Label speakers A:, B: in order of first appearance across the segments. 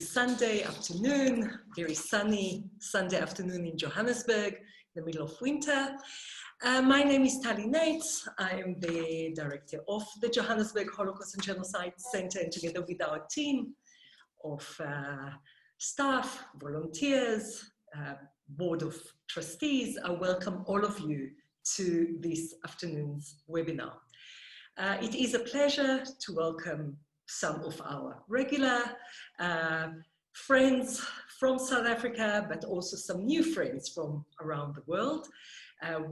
A: Sunday afternoon, very sunny Sunday afternoon in Johannesburg, in the middle of winter. My name is Tali Nates. I am the director of the Johannesburg Holocaust and Genocide Center, and together with our team of staff, volunteers, board of trustees, I welcome all of you to this afternoon's webinar. It is a pleasure to welcome some of our regular friends from South Africa, but also some new friends from around the world.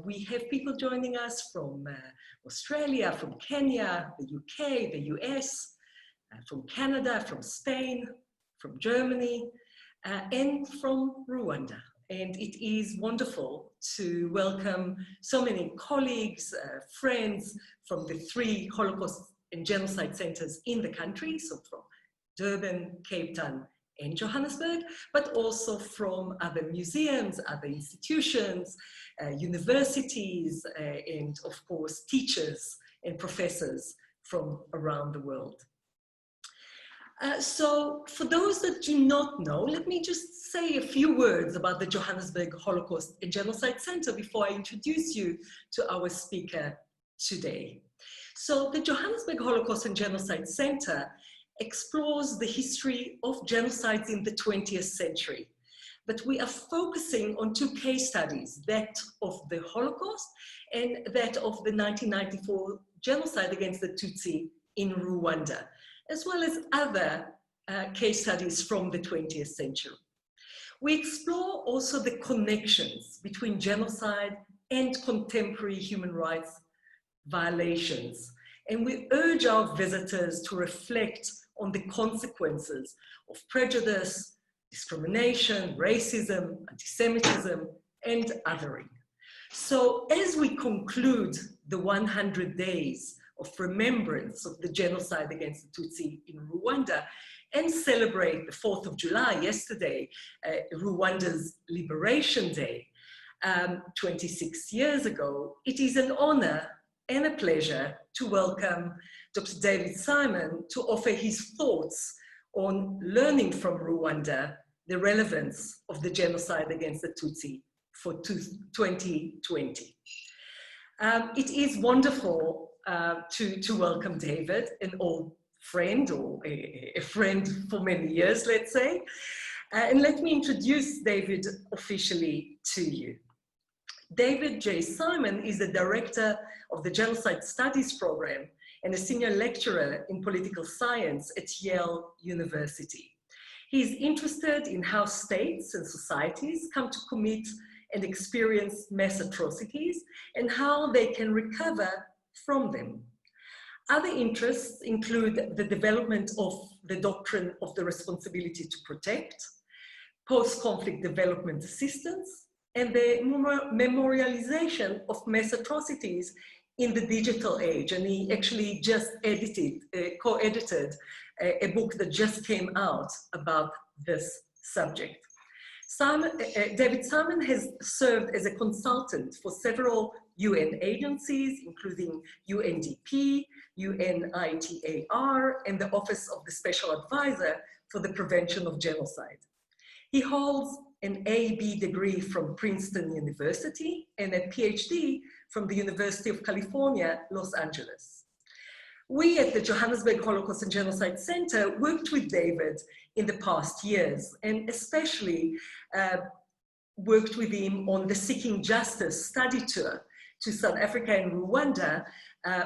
A: We have people joining us from Australia, from Kenya, the UK, the US, from Canada, from Spain, from Germany, and from Rwanda. And it is wonderful to welcome so many colleagues, friends from the 3 Holocaust and Genocide centers in the country, so from Durban, Cape Town, and Johannesburg, but also from other museums, other institutions, universities, and of course, teachers and professors from around the world. So for those that do not know, let me just say a few words about the Johannesburg Holocaust and Genocide Center before I introduce you to our speaker today. So the Johannesburg Holocaust and Genocide Center explores the history of genocides in the 20th century. But we are focusing on 2 case studies, that of the Holocaust and that of the 1994 genocide against the Tutsi in Rwanda, as well as other case studies from the 20th century. We explore also the connections between genocide and contemporary human rights violations. And we urge our visitors to reflect on the consequences of prejudice, discrimination, racism, anti-Semitism, and othering. So as we conclude the 100 days of remembrance of the genocide against the Tutsi in Rwanda and celebrate the 4th of July, yesterday, Rwanda's Liberation Day, 26 years ago, it is an honor and a pleasure to welcome Dr. David Simon to offer his thoughts on learning from Rwanda, the relevance of the genocide against the Tutsi for 2020. It is wonderful to welcome David, an old friend, or a friend for many years, let's say. And let me introduce David officially to you. David J. Simon is the director of the Genocide Studies Program and a senior lecturer in political science at Yale University. He is interested in how states and societies come to commit and experience mass atrocities and how they can recover from them. Other interests include the development of the doctrine of the responsibility to protect, post-conflict development assistance, and the memorialisation of mass atrocities in the digital age. And he actually just co-edited a book that just came out about this subject. David Simon has served as a consultant for several UN agencies, including UNDP, UNITAR, and the Office of the Special Advisor for the Prevention of Genocide. He holds an A.B. degree from Princeton University and a PhD from the University of California, Los Angeles. We at the Johannesburg Holocaust and Genocide Center worked with David in the past years, and especially worked with him on the Seeking Justice study tour to South Africa and Rwanda,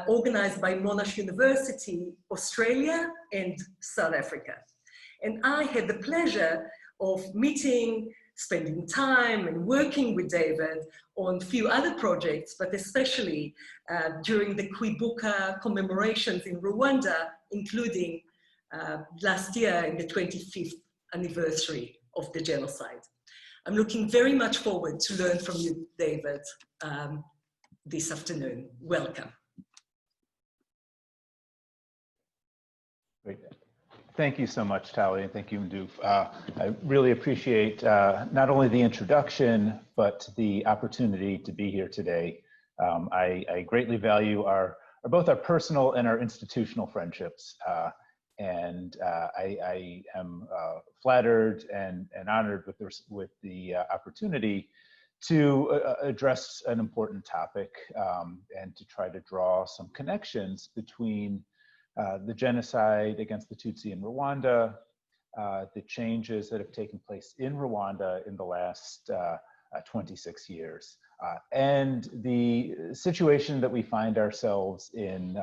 A: organized by Monash University, Australia and South Africa. And I had the pleasure of meeting, spending time and working with David on a few other projects, but especially during the Kwibuka commemorations in Rwanda, including last year in the 25th anniversary of the genocide. I'm looking very much forward to learn from you, David, this afternoon. Welcome.
B: Great. Thank you so much, Tali, and thank you, Ndoof. I really appreciate not only the introduction, but the opportunity to be here today. I greatly value both our personal and our institutional friendships. And I am flattered and honored with the opportunity to address an important topic and to try to draw some connections between the genocide against the Tutsi in Rwanda, the changes that have taken place in Rwanda in the last 26 years, and the situation that we find ourselves in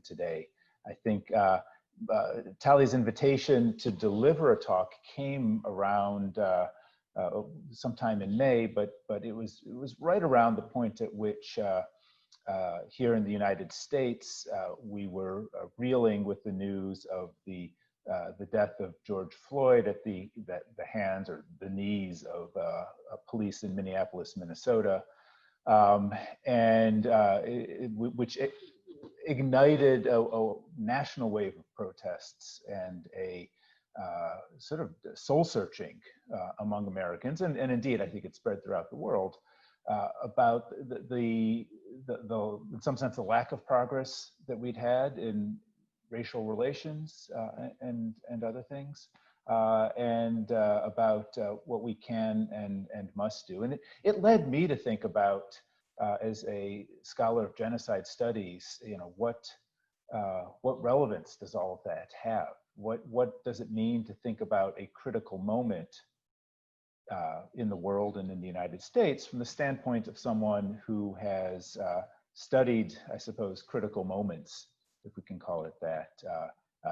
B: today. I think Tali's invitation to deliver a talk came around sometime in May, but it was right around the point at which here in the United States we were reeling with the news of the death of George Floyd at the hands or the knees of police in Minneapolis, Minnesota, which ignited a national wave of protests and a sort of soul searching among Americans, and indeed I think it spread throughout the world about the in some sense the lack of progress that we'd had in racial relations and other things, and about what we can and must do. And it led me to think about, as a scholar of genocide studies, what relevance does all of that have? What does it mean to think about a critical moment in the world and in the United States from the standpoint of someone who has studied, I suppose, critical moments, if we can call it that,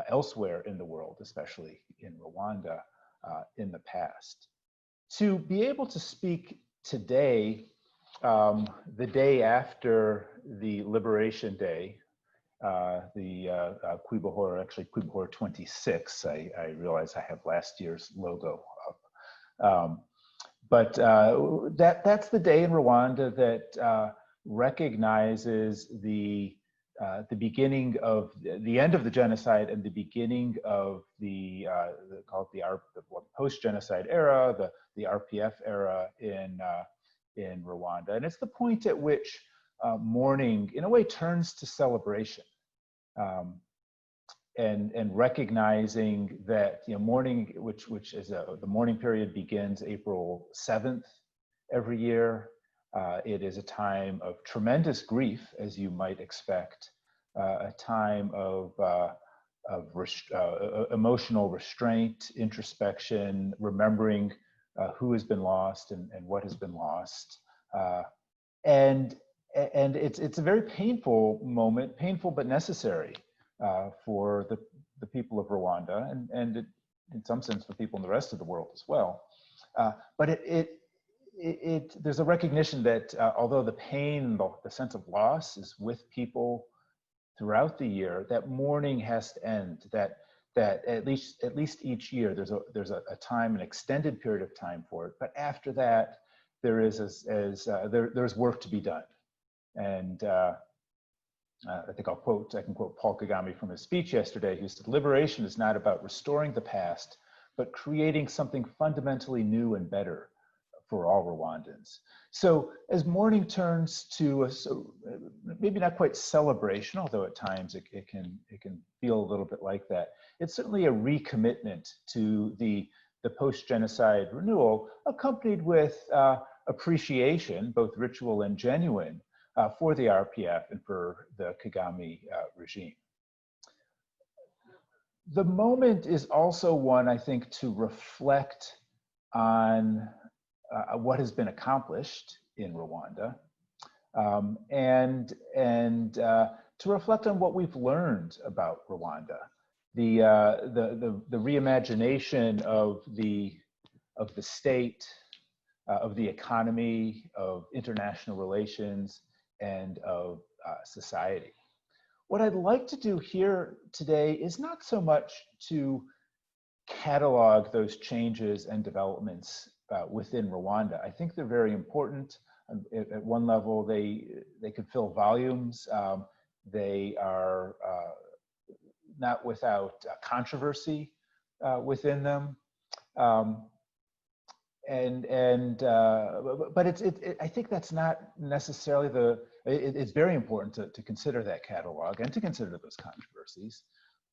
B: elsewhere in the world, especially in Rwanda in the past. To be able to speak today, the day after the Liberation Day, the Kwibohora, actually Kwibohora 26, I realize I have last year's logo up. But that's the day in Rwanda that recognizes the beginning of the end of the genocide and the beginning of the post-genocide era, the RPF era in Rwanda. And it's the point at which mourning, in a way, turns to celebration, and recognizing that mourning, which is the mourning period, begins April 7th every year. It is a time of tremendous grief, as you might expect, a time of emotional restraint, introspection, remembering who has been lost and what has been lost. And it's a very painful moment, painful but necessary for the people of Rwanda, and in some sense for people in the rest of the world as well. But there's a recognition that although the pain, the sense of loss is with people throughout the year, that mourning has to end. That at least each year there's a time, an extended period of time for it. But after that, there's work to be done. And I think I can quote Paul Kagame from his speech yesterday, who said, "Liberation is not about restoring the past, but creating something fundamentally new and better for all Rwandans." So as mourning turns to maybe not quite celebration, although at times it can feel a little bit like that, it's certainly a recommitment to the post-genocide renewal, accompanied with appreciation, both ritual and genuine, for the RPF and for the Kagame regime. The moment is also one, I think, to reflect on what has been accomplished in Rwanda, and to reflect on what we've learned about Rwanda, the reimagination of the state, of the economy, of international relations, and of society. What I'd like to do here today is not so much to catalog those changes and developments within Rwanda. I think they're very important. At one level, they could fill volumes. They are not without controversy within them. But I think that's not necessarily it's very important to consider that catalog and to consider those controversies.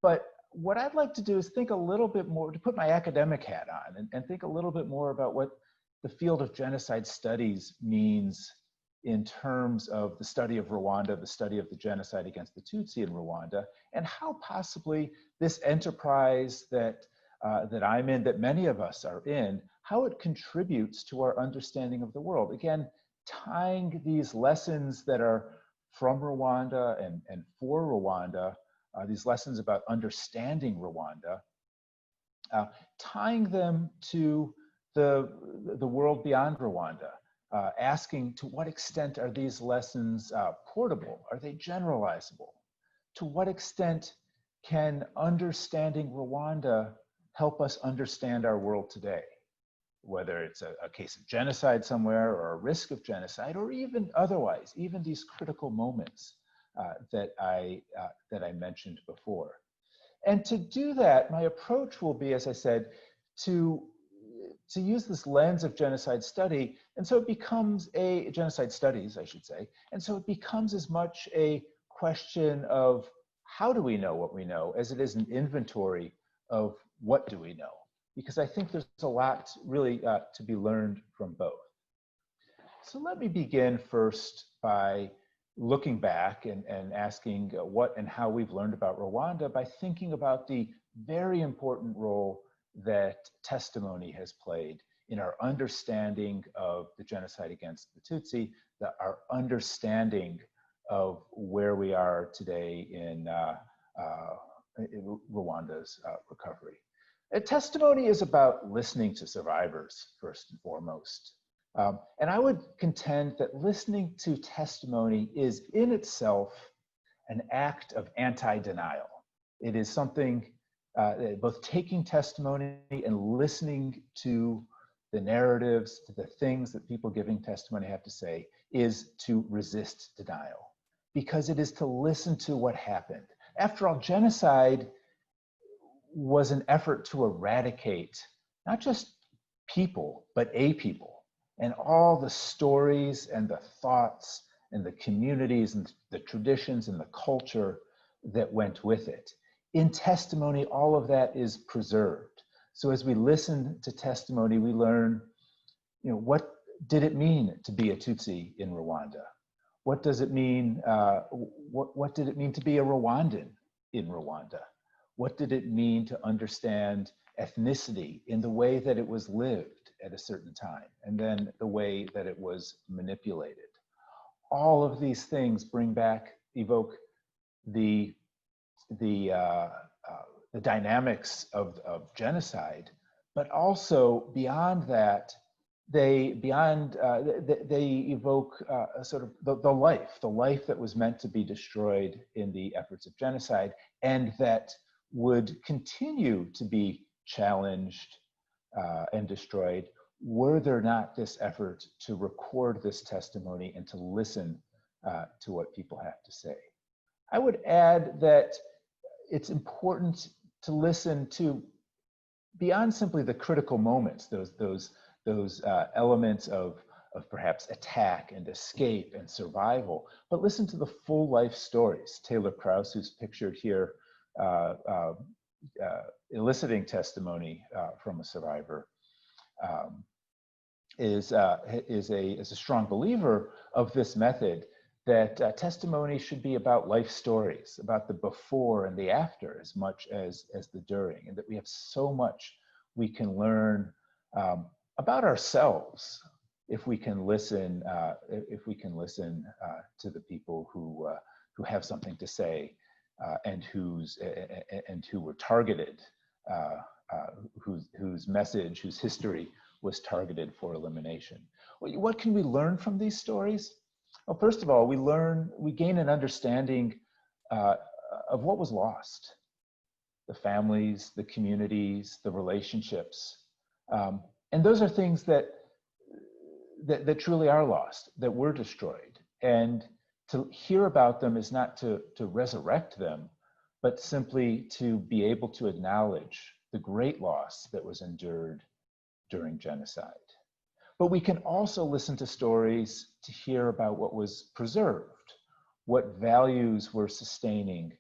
B: But what I'd like to do is think a little bit more, to put my academic hat on and think a little bit more about what the field of genocide studies means in terms of the study of Rwanda, the study of the genocide against the Tutsi in Rwanda, and how possibly this enterprise that I'm in, that many of us are in, how it contributes to our understanding of the world. Again, tying these lessons that are from Rwanda and for Rwanda, these lessons about understanding Rwanda, tying them to the world beyond Rwanda, asking to what extent are these lessons portable? Are they generalizable? To what extent can understanding Rwanda help us understand our world today? Whether it's a case of genocide somewhere or a risk of genocide, or even otherwise, even these critical moments that I mentioned before. And to do that, my approach will be, as I said, to use this lens of genocide study, and so it becomes genocide studies, I should say, and so it becomes as much a question of how do we know what we know as it is an inventory of what do we know, because I think there's a lot really to be learned from both. So let me begin first by looking back and asking what and how we've learned about Rwanda by thinking about the very important role that testimony has played in our understanding of the genocide against the Tutsi, our understanding of where we are today in Rwanda's recovery. Testimony is about listening to survivors, first and foremost. And I would contend that listening to testimony is in itself an act of anti-denial. It is something, both taking testimony and listening to the narratives, to the things that people giving testimony have to say, is to resist denial, because it is to listen to what happened. After all, genocide was an effort to eradicate not just people, but a people, and all the stories and the thoughts and the communities and the traditions and the culture that went with it. In testimony, all of that is preserved. So as we listen to testimony, we learn, what did it mean to be a Tutsi in Rwanda? What does it mean, what did it mean to be a Rwandan in Rwanda? What did it mean to understand ethnicity in the way that it was lived at a certain time, and then the way that it was manipulated? All of these things evoke the dynamics of genocide, but also beyond that, they evoke sort of the life that was meant to be destroyed in the efforts of genocide, and that would continue to be challenged and destroyed were there not this effort to record this testimony and to listen to what people have to say. I would add that it's important to listen to, beyond simply the critical moments, those elements of perhaps attack and escape and survival, but listen to the full life stories. Taylor Krause, who's pictured here, eliciting testimony from a survivor, is a strong believer of this method, that testimony should be about life stories, about the before and the after as much as the during, and that we have so much we can learn about ourselves if we can listen to the people who have something to say and who were targeted, whose message, whose history was targeted for elimination. What can we learn from these stories? Well, first of all, we gain an understanding of what was lost: the families, the communities, the relationships, and those are things that truly are lost, that were destroyed. And to hear about them is not to resurrect them, but simply to be able to acknowledge the great loss that was endured during genocide. But we can also listen to stories to hear about what was preserved, what values were sustaining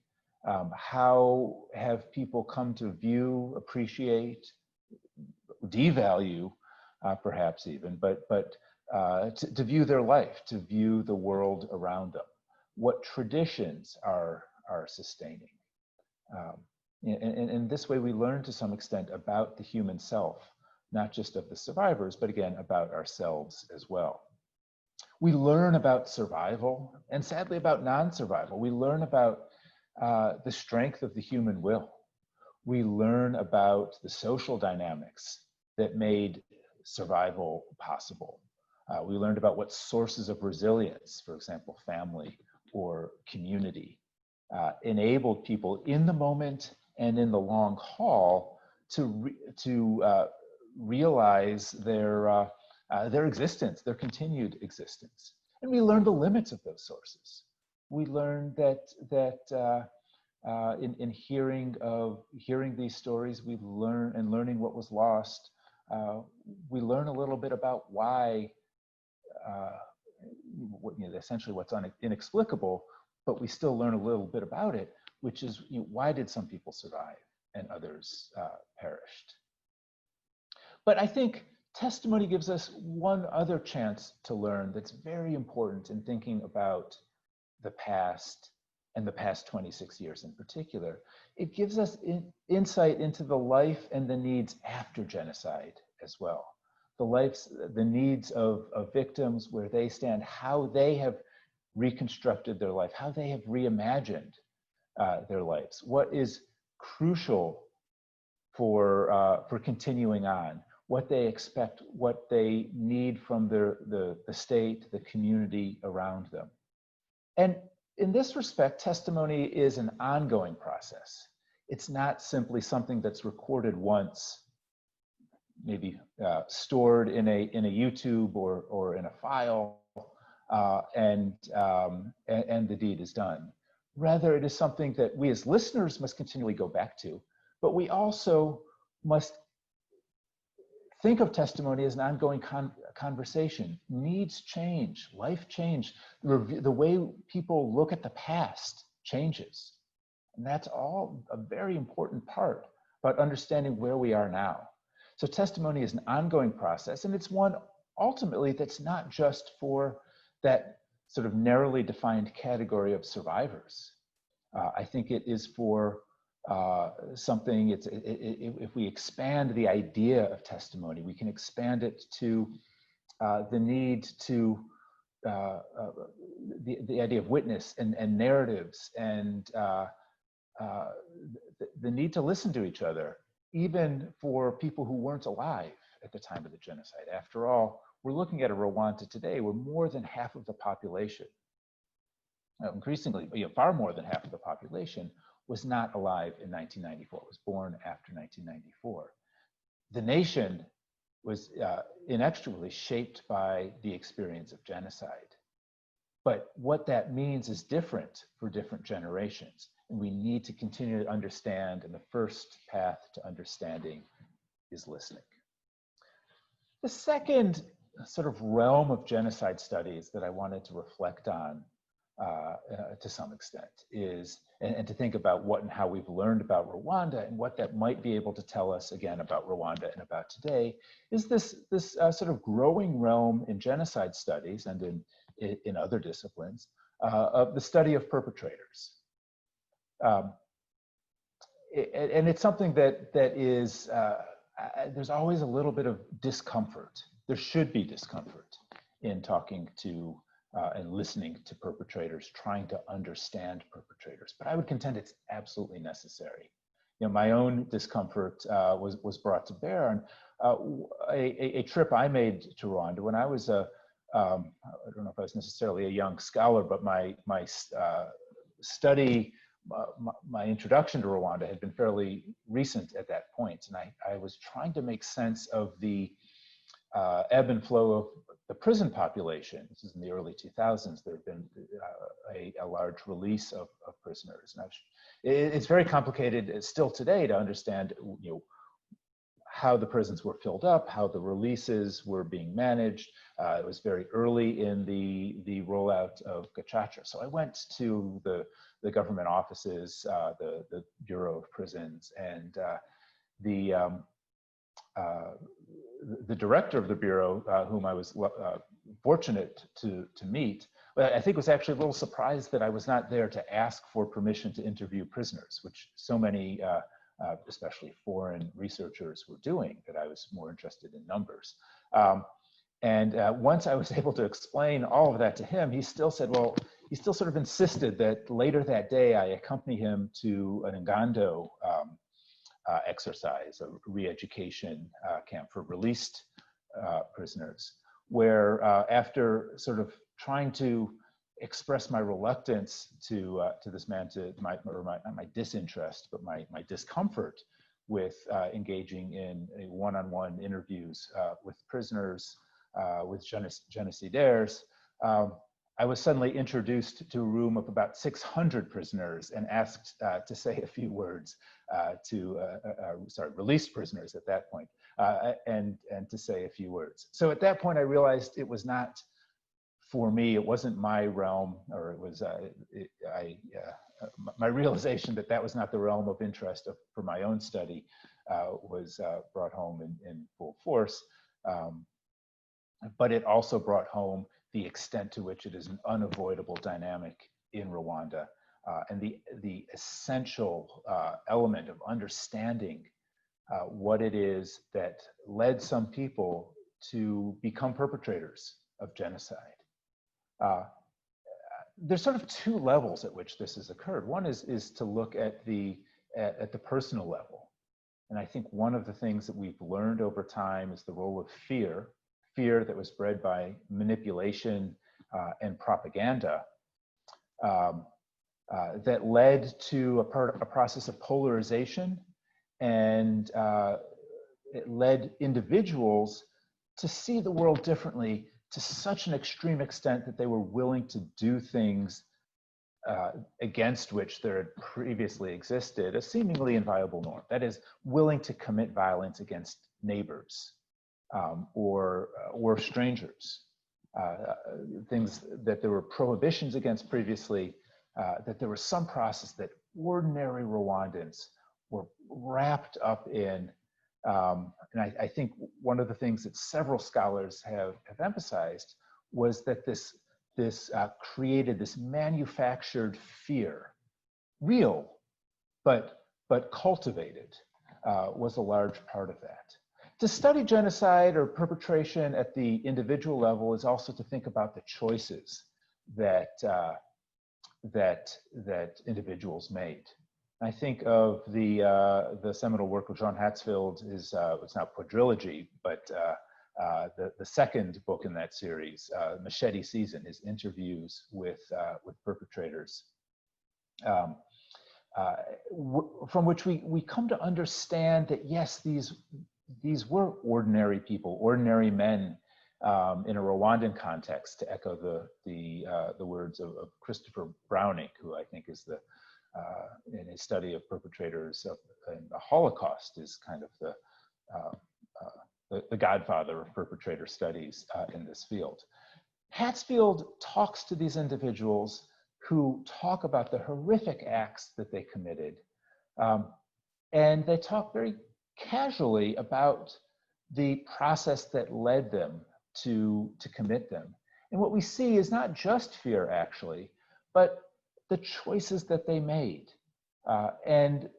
B: How have people come to view, appreciate, devalue, perhaps even, but to view their life, to view the world around them? What traditions are sustaining? In this way, we learn to some extent about the human self, not just of the survivors, but again, about ourselves as well. We learn about survival and sadly about non-survival. We learn about the strength of the human will. We learn about the social dynamics that made survival possible. We learned about what sources of resilience, for example, family or community, enabled people in the moment and in the long haul to realize their existence, their continued existence. And we learned the limits of those sources. We learned that in hearing these stories, we learning what was lost, we learn a little bit about why, essentially what's inexplicable, but we still learn a little bit about it, which is why did some people survive and others perished? But I think testimony gives us one other chance to learn that's very important in thinking about the past and the past 26 years in particular. It gives us insight into the life and the needs after genocide as well. The needs of victims, where they stand, how they have reconstructed their life, how they have reimagined their lives, what is crucial for continuing on, what they expect, what they need from the state, the community around them. And in this respect, testimony is an ongoing process. It's not simply something that's recorded once, maybe stored in a YouTube or in a file, and the deed is done. Rather, it is something that we as listeners must continually go back to, but we also must think of testimony as an ongoing conversation. Needs change, life change. The way people look at the past changes. And that's all a very important part about understanding where we are now. So testimony is an ongoing process, and it's one ultimately that's not just for that sort of narrowly defined category of survivors. I think it is for something, if we expand the idea of testimony, we can expand it to the need to, the idea of witness and narratives, and the need to listen to each other, even for people who weren't alive at the time of the genocide. After all, we're looking at a Rwanda today where more than half of the population, increasingly, far more than half of the population, was not alive in 1994, was born after 1994. The nation was inextricably shaped by the experience of genocide. But what that means is different for different generations. And we need to continue to understand, and the first path to understanding is listening. The second sort of realm of genocide studies that I wanted to reflect on to some extent is, and to think about what and how we've learned about Rwanda and what that might be able to tell us again about Rwanda and about today, is this sort of growing realm in genocide studies and in other disciplines of the study of perpetrators. And it's something that is, there's always a little bit of discomfort. There should be discomfort in talking to and listening to perpetrators, trying to understand perpetrators. But I would contend it's absolutely necessary. My own discomfort was brought to bear on a trip I made to Rwanda when I was I don't know if I was necessarily a young scholar, but my study, my introduction to Rwanda had been fairly recent at that point. And I was trying to make sense of the ebb and flow of the prison population. This is in the early 2000s. There had been a large release of prisoners. And it's very complicated still today to understand, how the prisons were filled up, how the releases were being managed. It was very early in the rollout of Gacaca. So I went to the government offices, the Bureau of Prisons, and the director of the Bureau, whom I was fortunate to meet, I think was actually a little surprised that I was not there to ask for permission to interview prisoners, which so many, especially foreign researchers, were doing, that I was more interested in numbers. And once I was able to explain all of that to him, he still said, well, he still sort of insisted that later that day I accompany him to an Ngando exercise, a re-education camp for released prisoners, where after sort of trying to express my reluctance to this man, not my disinterest, but my discomfort with engaging in one-on-one interviews with prisoners, with genocidaires, I was suddenly introduced to a room of about 600 prisoners and asked to say a few words released prisoners at that point, and to say a few words. So at that point, I realized it was not for me, it wasn't my realm, or it was, my realization that that was not the realm of interest for my own study was brought home in full force. But it also brought home the extent to which it is an unavoidable dynamic in Rwanda, and the essential element of understanding what it is that led some people to become perpetrators of genocide. There's sort of two levels at which this has occurred. One is to look at the personal level. And I think one of the things that we've learned over time is the role of fear that was bred by manipulation and propaganda that led to a process of polarization, and it led individuals to see the world differently to such an extreme extent that they were willing to do things against which there had previously existed a seemingly inviolable norm. That is, willing to commit violence against neighbors or strangers. Things that there were prohibitions against previously, that there was some process that ordinary Rwandans were wrapped up in. And I think one of the things that several scholars have emphasized was that this created this manufactured fear, real, but cultivated, was a large part of that. To study genocide or perpetration at the individual level is also to think about the choices that individuals made. I think of the seminal work of John Hatzfeld is it's not quadrilogy, but the second book in that series, Machete Season, his interviews with perpetrators, from which we come to understand that yes, these were ordinary people, ordinary men in a Rwandan context, to echo the words of Christopher Browning, who I think is in his study of perpetrators in the Holocaust is kind of the godfather of perpetrator studies in this field. Hatzfeld talks to these individuals who talk about the horrific acts that they committed, and they talk very casually about the process that led them to commit them. And what we see is not just fear, actually, but the choices that they made. And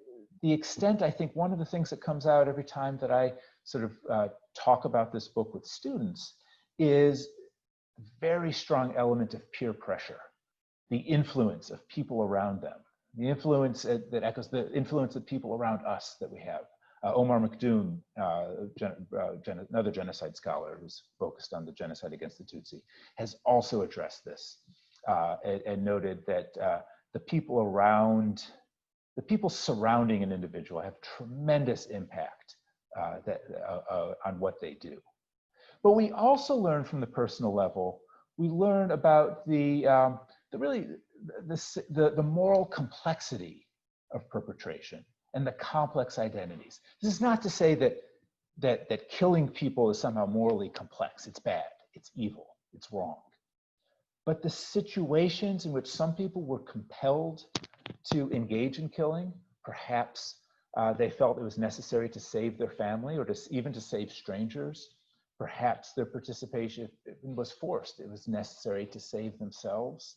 B: the extent, I think one of the things that comes out every time that I sort of talk about this book with students is a very strong element of peer pressure, the influence of people around them, the influence that echoes the influence of people around us that we have. Omar McDoom, another genocide scholar who's focused on the genocide against the Tutsi, has also addressed this and noted that the people surrounding an individual have tremendous impact on what they do. But we also learn from the personal level, we learn about the moral complexity of perpetration and the complex identities. This is not to say that killing people is somehow morally complex. It's bad, it's evil, it's wrong. But the situations in which some people were compelled to engage in killing, perhaps they felt it was necessary to save their family or even to save strangers. Perhaps their participation was forced. It was necessary to save themselves.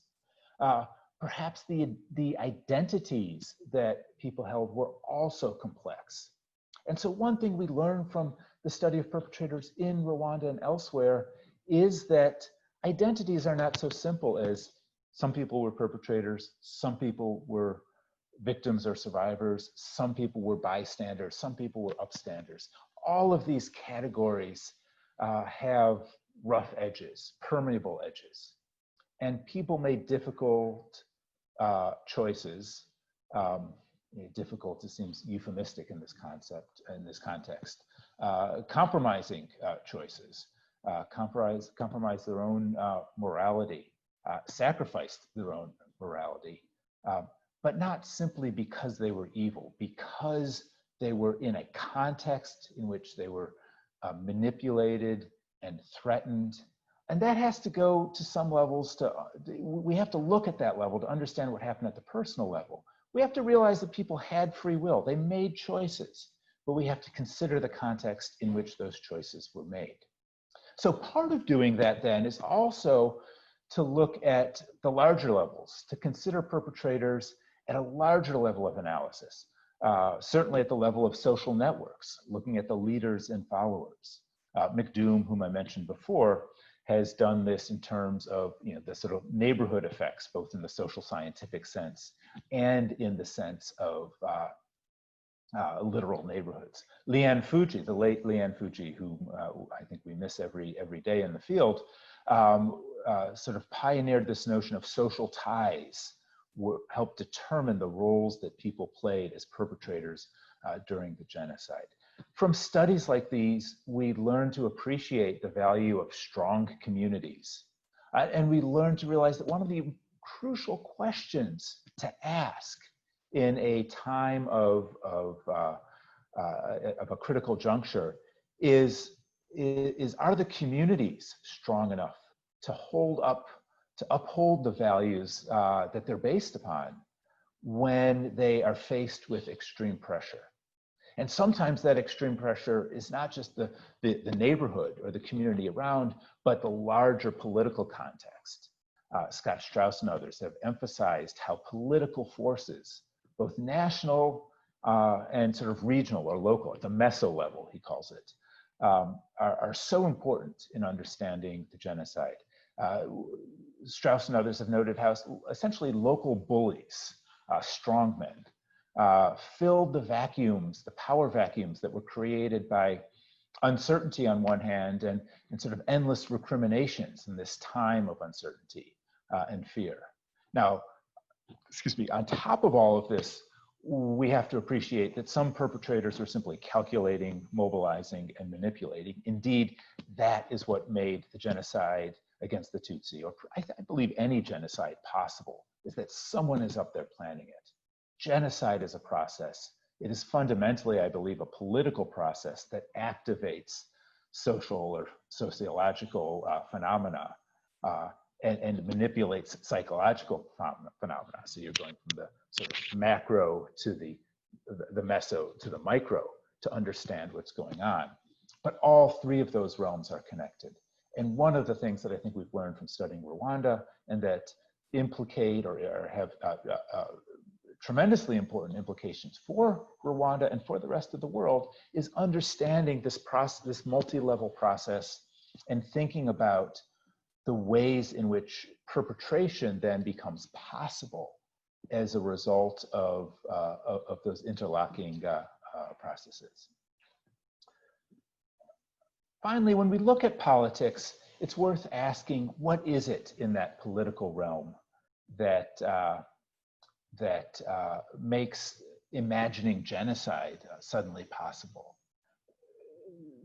B: Perhaps the identities that people held were also complex. And so one thing we learn from the study of perpetrators in Rwanda and elsewhere is that identities are not so simple as some people were perpetrators, some people were victims or survivors, some people were bystanders, some people were upstanders. All of these categories have rough edges, permeable edges. And people made difficult choices. Difficult, it seems euphemistic in this context. Compromising choices, compromised their own morality, sacrificed their own morality, but not simply because they were evil, because they were in a context in which they were manipulated and threatened. And that has to go to some levels we have to look at that level to understand what happened at the personal level. We have to realize that people had free will. They made choices, but we have to consider the context in which those choices were made. So part of doing that then is also to look at the larger levels, to consider perpetrators at a larger level of analysis, certainly at the level of social networks, looking at the leaders and followers. McDoom, whom I mentioned before, has done this in terms of the sort of neighborhood effects, both in the social scientific sense and in the sense of literal neighborhoods. Liane Fuji, the late Liane Fuji, who I think we miss every day in the field, sort of pioneered this notion of social ties, helped determine the roles that people played as perpetrators during the genocide. From studies like these, we learn to appreciate the value of strong communities. And we learn to realize that one of the crucial questions to ask in a time of a critical juncture is are the communities strong enough to uphold the values that they're based upon when they are faced with extreme pressure? And sometimes that extreme pressure is not just the neighborhood or the community around, but the larger political context. Scott Strauss and others have emphasized how political forces, both national and sort of regional or local, at the meso level, he calls it, are so important in understanding the genocide. Strauss and others have noted how essentially local bullies, strongmen, filled the vacuums, the power vacuums that were created by uncertainty on one hand and sort of endless recriminations in this time of uncertainty and fear. Now, excuse me, on top of all of this, we have to appreciate that some perpetrators are simply calculating, mobilizing, and manipulating. Indeed, that is what made the genocide against the Tutsi, or I believe any genocide possible, is that someone is up there planning it. Genocide is a process. It is fundamentally, I believe, a political process that activates social or sociological phenomena and manipulates psychological phenomena. So you're going from the sort of macro to the meso to the micro to understand what's going on. But all three of those realms are connected. And one of the things that I think we've learned from studying Rwanda and that implicate or have tremendously important implications for Rwanda and for the rest of the world is understanding this process, this multi-level process, and thinking about the ways in which perpetration then becomes possible as a result of those interlocking processes. Finally, when we look at politics, it's worth asking, what is it in that political realm that makes imagining genocide suddenly possible?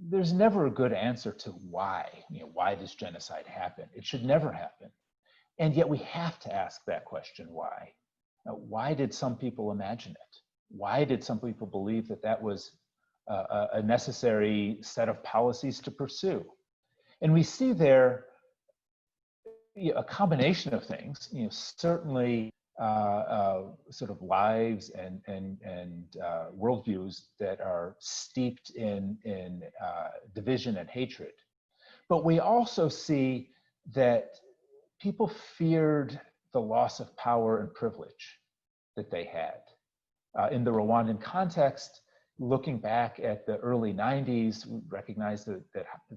B: There's never a good answer to why. Why does genocide happen? It should never happen. And yet we have to ask that question, why? Why did some people imagine it? Why did some people believe that that was a necessary set of policies to pursue. And we see there a combination of things, certainly sort of lives and worldviews that are steeped in division and hatred. But we also see that people feared the loss of power and privilege that they had. In the Rwandan context, looking back at the early 90s, we recognize that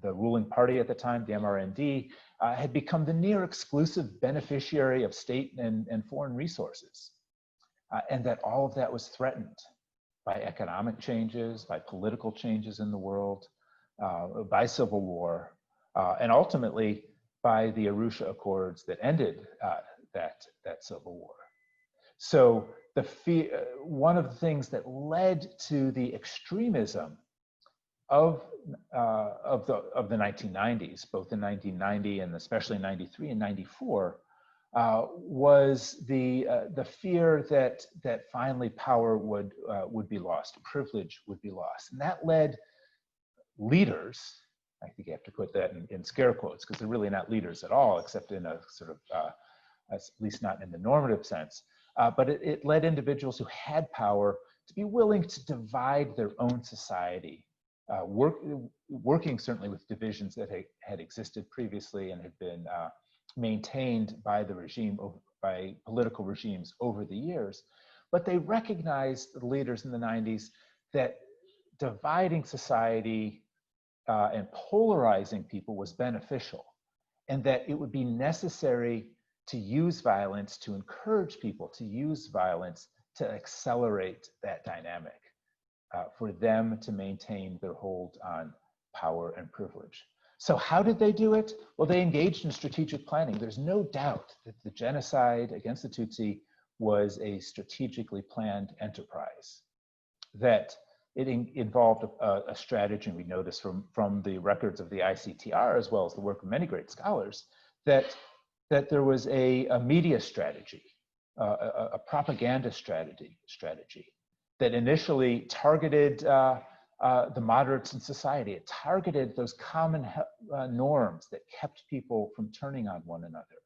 B: the ruling party at the time, the MRND, had become the near exclusive beneficiary of state and foreign resources. And that all of that was threatened by economic changes, by political changes in the world, by civil war, and ultimately by the Arusha Accords that ended that civil war. So one of the things that led to the extremism of the 1990s, both in 1990 and especially 93 and 94, was the fear that finally power would be lost, privilege would be lost, and that led leaders. I think you have to put that in scare quotes because they're really not leaders at all, except in a sort of at least not in the normative sense. But it led individuals who had power to be willing to divide their own society, working certainly with divisions that had existed previously and had been maintained by the regime, by political regimes over the years. But they recognized, the leaders in the 90s, that dividing society and polarizing people was beneficial, and that it would be necessary to use violence, to encourage people to use violence to accelerate that dynamic, for them to maintain their hold on power and privilege. So how did they do it? Well, they engaged in strategic planning. There's no doubt that the genocide against the Tutsi was a strategically planned enterprise, that it involved a strategy, and we notice from the records of the ICTR, as well as the work of many great scholars, that there was a media strategy, a propaganda strategy that initially targeted the moderates in society. It targeted those common norms that kept people from turning on one another.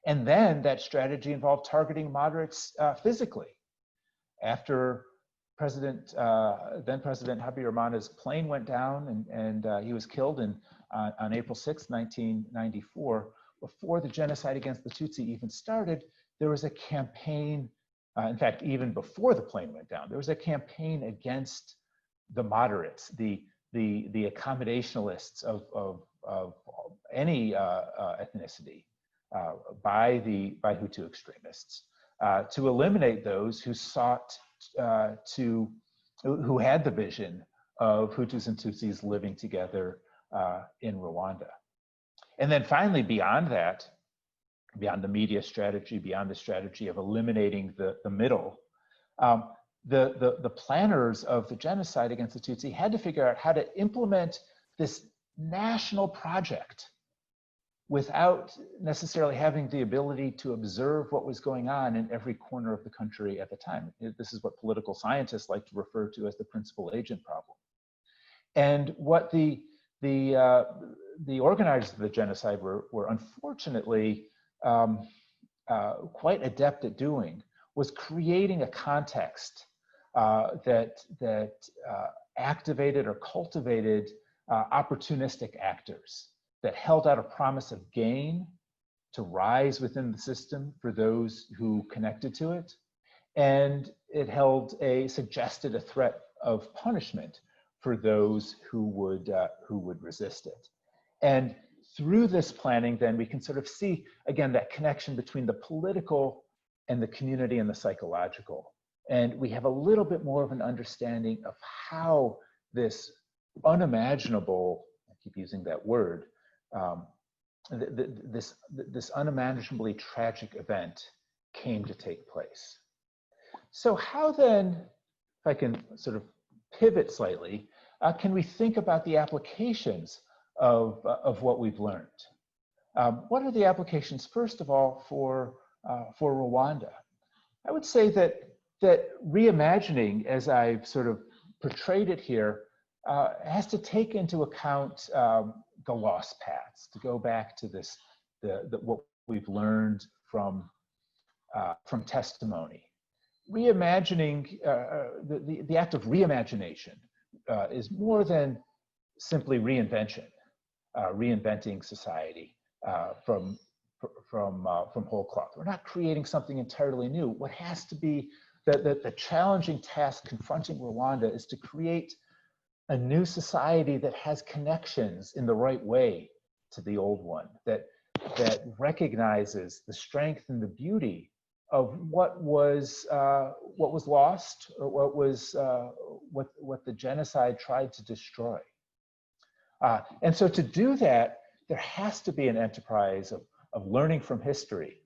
B: And then that strategy involved targeting moderates physically. After then President Habyarimana's plane went down and he was killed on April 6, 1994, before the genocide against the Tutsi even started, there was a campaign, in fact, even before the plane went down, there was a campaign against the moderates, the accommodationalists of any ethnicity by Hutu extremists, to eliminate those who sought who had the vision of Hutus and Tutsis living together in Rwanda. And then finally, beyond that, beyond the media strategy, beyond the strategy of eliminating the middle, the planners of the genocide against the Tutsi had to figure out how to implement this national project without necessarily having the ability to observe what was going on in every corner of the country at the time. This is what political scientists like to refer to as the principal agent problem. And what the organizers of the genocide were unfortunately quite adept at doing was creating a context that activated or cultivated opportunistic actors that held out a promise of gain to rise within the system for those who connected to it. And it suggested a threat of punishment for those who would resist it. And through this planning, then we can sort of see, again, that connection between the political and the community and the psychological. And we have a little bit more of an understanding of how this unimaginable, I keep using that word, this unimaginably tragic event came to take place. So how then, if I can sort of pivot slightly, can we think about the applications of what we've learned? What are the applications, first of all, for Rwanda? I would say that reimagining, as I've sort of portrayed it here, has to take into account the lost paths, to go back to this, what we've learned from testimony. Reimagining, the act of reimagination is more than simply reinvention, reinventing society from whole cloth. We're not creating something entirely new. What has to be the challenging task confronting Rwanda is to create a new society that has connections in the right way to the old one, that recognizes the strength and the beauty of what was lost, or what the genocide tried to destroy. And so to do that, there has to be an enterprise of learning from history,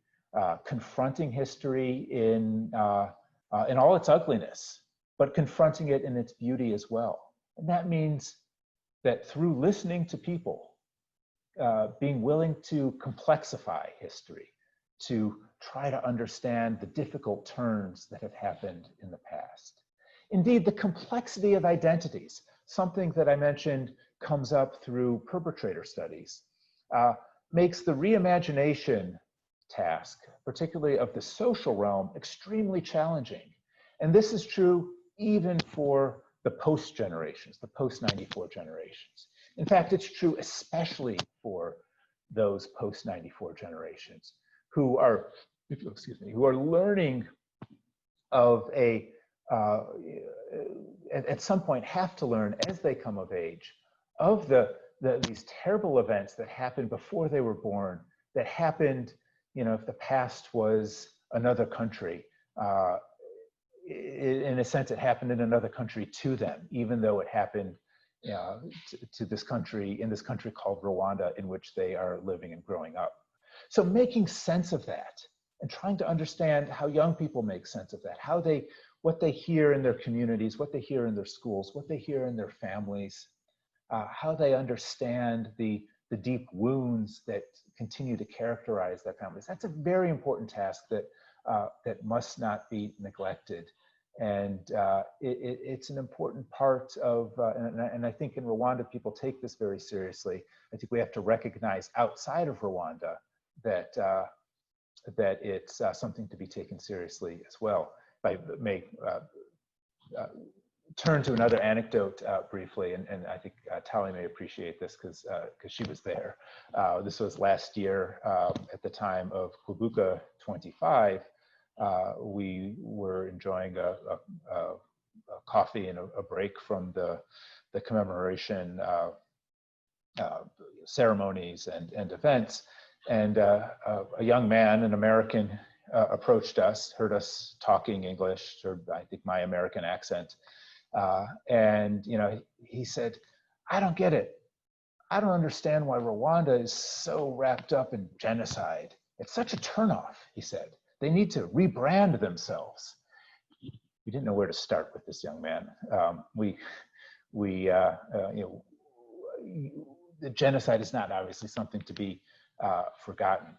B: confronting history in all its ugliness, but confronting it in its beauty as well. And that means that through listening to people, being willing to complexify history, to try to understand the difficult turns that have happened in the past. Indeed, the complexity of identities, something that I mentioned comes up through perpetrator studies, makes the reimagination task, particularly of the social realm, extremely challenging. And this is true even for the post generations, the post-94 generations. In fact, it's true especially for those post-94 generations who are, who are learning of at some point have to learn as they come of age of these terrible events that happened before they were born, that happened, if the past was another country, in a sense, it happened in another country to them, even though it happened to this country, in this country called Rwanda, in which they are living and growing up. So making sense of that and trying to understand how young people make sense of that, what they hear in their communities, what they hear in their schools, what they hear in their families, how they understand the deep wounds that continue to characterize their families. That's a very important task that must not be neglected. And it's an important part of, and I think in Rwanda, people take this very seriously. I think we have to recognize outside of Rwanda that it's something to be taken seriously as well. If I may turn to another anecdote briefly, and I think Tali may appreciate this because she was there. This was last year at the time of Kubuka 25. We were enjoying a coffee and a break from the commemoration ceremonies and events. And a young man, an American, approached us, heard us talking English, heard, I think, my American accent. And he said, "I don't get it. I don't understand why Rwanda is so wrapped up in genocide. It's such a turnoff," he said. "They need to rebrand themselves." We didn't know where to start with this young man. The genocide is not obviously something to be forgotten.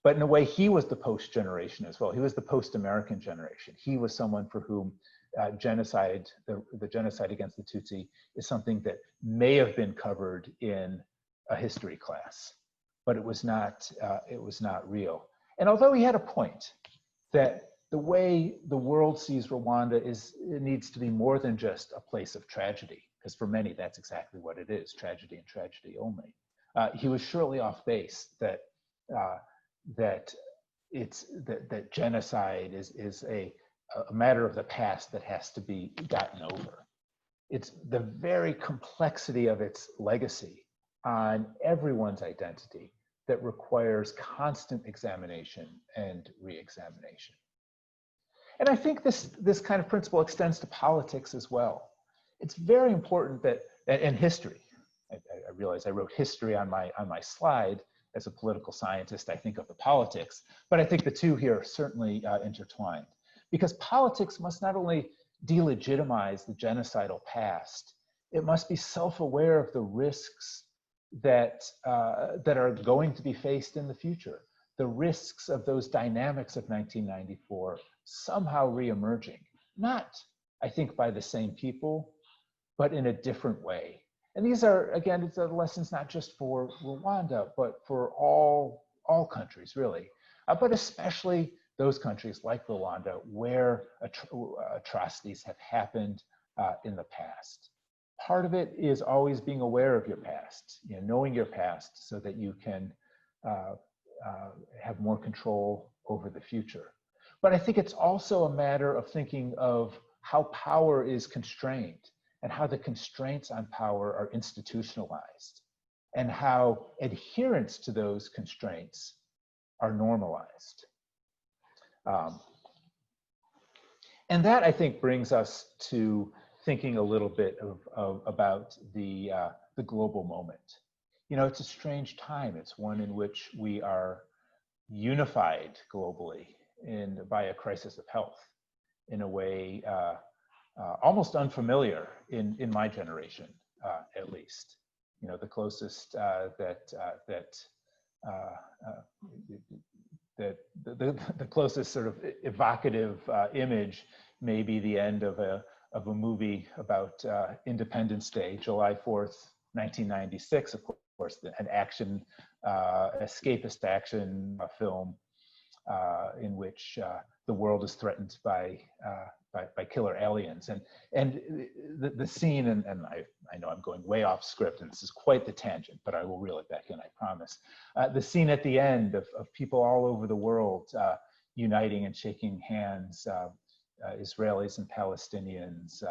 B: But in a way, he was the post generation as well. He was the post-American generation. He was someone for whom genocide, the genocide against the Tutsi, is something that may have been covered in a history class, but it was not real. And although he had a point that the way the world sees Rwanda it needs to be more than just a place of tragedy, because for many that's exactly what it is, tragedy and tragedy only. He was surely off base that genocide is a matter of the past that has to be gotten over. It's the very complexity of its legacy on everyone's identity that requires constant examination and re-examination. And I think this kind of principle extends to politics as well. It's very important that, and history, I realize I wrote history on my slide. As a political scientist, I think of the politics, but I think the two here are certainly intertwined, because politics must not only delegitimize the genocidal past, it must be self-aware of the risks that are going to be faced in the future, the risks of those dynamics of 1994 somehow re-emerging, not, I think, by the same people, but in a different way. And these are, again, it's lessons not just for Rwanda, but for all countries, really, but especially those countries like Rwanda where atrocities have happened in the past. Part of it is always being aware of your past, knowing your past so that you can have more control over the future. But I think it's also a matter of thinking of how power is constrained and how the constraints on power are institutionalized and how adherence to those constraints are normalized. And that, I think, brings us to thinking a little bit about the global moment. It's a strange time. It's one in which we are unified globally by a crisis of health in a way almost unfamiliar in my generation, at least. The closest the closest sort of evocative image may be the end of a movie about Independence Day, July 4th, 1996, of course, an action, escapist action film in which the world is threatened by killer aliens. And the scene, and I know I'm going way off script, and this is quite the tangent, but I will reel it back in, I promise. The scene at the end of people all over the world uniting and shaking hands, Israelis and Palestinians,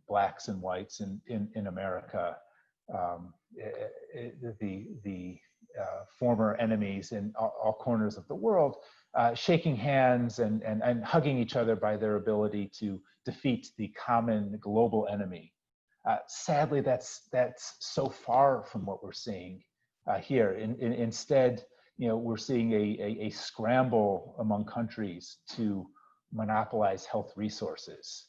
B: blacks and whites in America, the former enemies in all corners of the world, shaking hands and hugging each other by their ability to defeat the common global enemy. Sadly, that's so far from what we're seeing here. Instead, we're seeing a scramble among countries to monopolize health resources,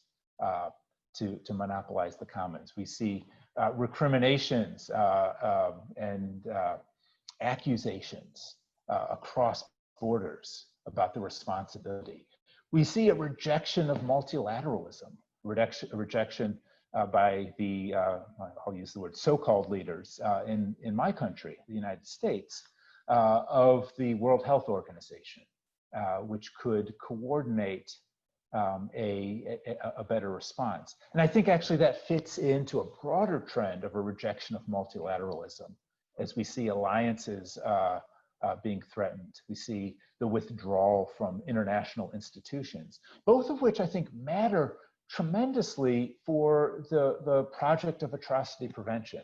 B: to monopolize the commons. We see recriminations and accusations across borders about the responsibility. We see a rejection of multilateralism, a rejection by the, I'll use the word so-called leaders in my country, the United States, of the World Health Organization, which could coordinate a better response. And I think actually that fits into a broader trend of a rejection of multilateralism as we see alliances being threatened. We see the withdrawal from international institutions, both of which I think matter tremendously for the project of atrocity prevention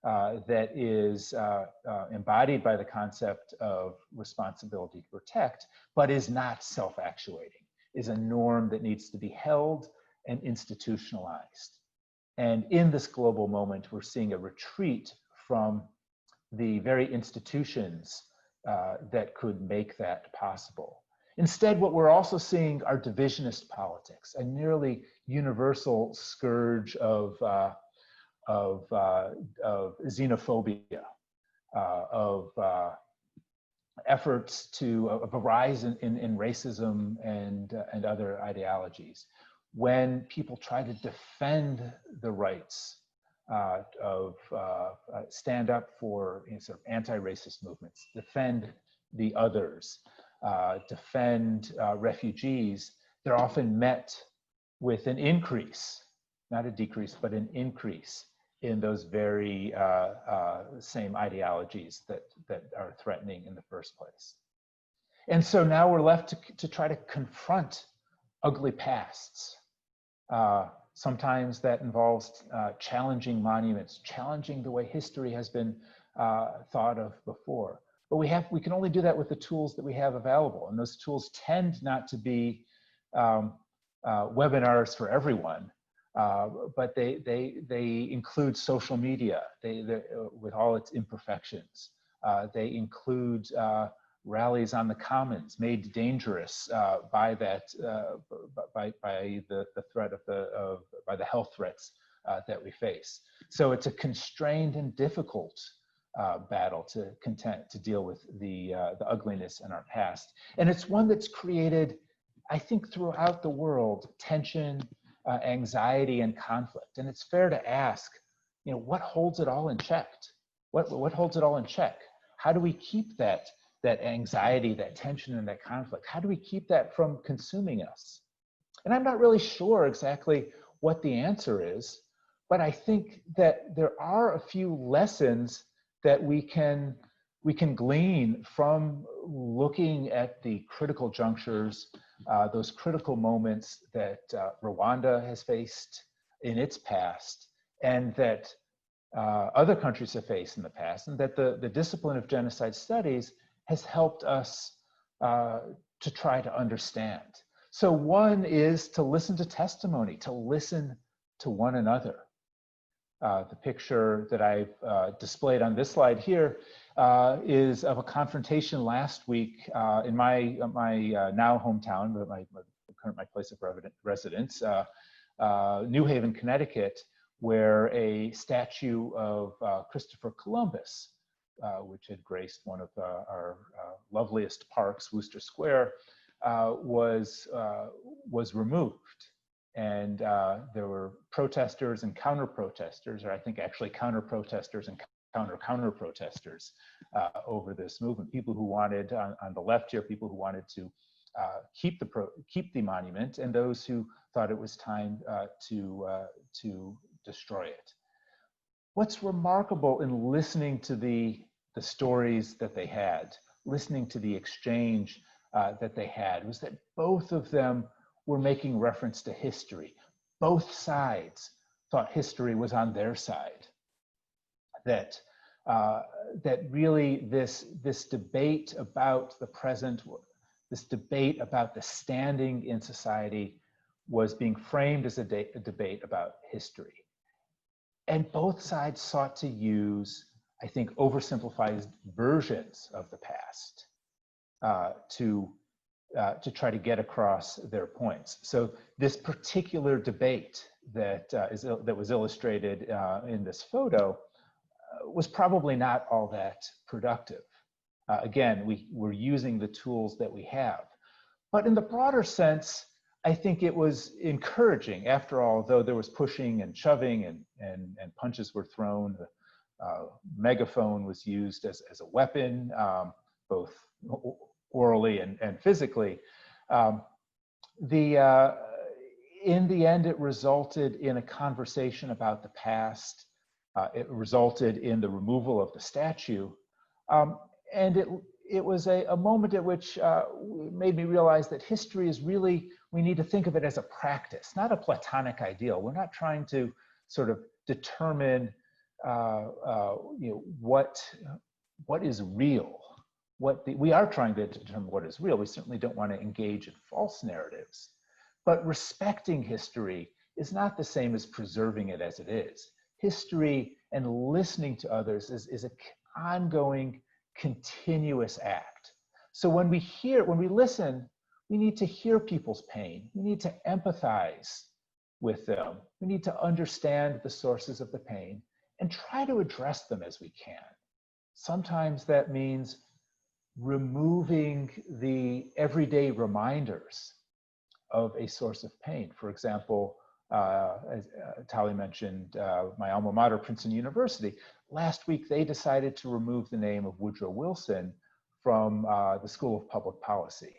B: that is embodied by the concept of responsibility to protect, but is not self-actuating, is a norm that needs to be held and institutionalized. And in this global moment, we're seeing a retreat from the very institutions that could make that possible. Instead, what we're also seeing are divisionist politics, a nearly universal scourge of xenophobia, of efforts of a rise in racism and other ideologies. When people try to defend the rights stand up for sort of anti-racist movements, defend the others, defend refugees, they're often met with an increase, not a decrease, but an increase in those very same ideologies that are threatening in the first place. And so now we're left to try to confront ugly pasts. Sometimes that involves challenging monuments, challenging the way history has been thought of before. But we can only do that with the tools that we have available. And those tools tend not to be webinars for everyone, but they include social media with all its imperfections. They include rallies on the commons made dangerous by that by the threat by the health threats that we face. So it's a constrained and difficult battle to deal with the ugliness in our past, and it's one that's created, I think, throughout the world, tension, anxiety and conflict. And it's fair to ask, you know, what holds it all in check? What holds it all in check? How do we keep that anxiety, that tension, and that conflict? How do we keep that from consuming us? And I'm not really sure exactly what the answer is, but I think that there are a few lessons that we can glean from looking at the critical junctures, those critical moments that Rwanda has faced in its past, and that other countries have faced in the past, and that the discipline of genocide studies has helped us to try to understand. So one is to listen to testimony, to listen to one another. The picture that I've displayed on this slide here is of a confrontation last week in my now hometown, but my place of residence, New Haven, Connecticut, where a statue of Christopher Columbus, which had graced one of our loveliest parks, Wooster Square, was removed. And there were protesters and counter-protesters, or I think actually counter-protesters and counter-protesters over this movement. People who wanted, on the left here, people who wanted to keep the monument, and those who thought it was time to destroy it. What's remarkable in listening to the stories that they had, listening to the exchange that they had, was that both of them were making reference to history. Both sides thought history was on their side. That really this debate about the present, this debate about the standing in society, was being framed as a debate about history. And both sides sought to use, I think, oversimplified versions of the past to try to get across their points. So this particular debate that was illustrated in this photo was probably not all that productive. Again, we're using the tools that we have. But in the broader sense, I think it was encouraging. After all, though there was pushing and shoving and punches were thrown, the megaphone was used as a weapon, both orally and physically. In the end, it resulted in a conversation about the past. It resulted in the removal of the statue. And it was a moment at which made me realize that history is really, we need to think of it as a practice, not a Platonic ideal. We're not trying to sort of determine what is real. We are trying to determine what is real. We certainly don't want to engage in false narratives. But respecting history is not the same as preserving it as it is. History and listening to others is an ongoing, continuous act. So when we listen, we need to hear people's pain. We need to empathize with them. We need to understand the sources of the pain and try to address them as we can. Sometimes that means removing the everyday reminders of a source of pain. For example, as Tali mentioned, my alma mater, Princeton University, last week they decided to remove the name of Woodrow Wilson from the School of Public Policy,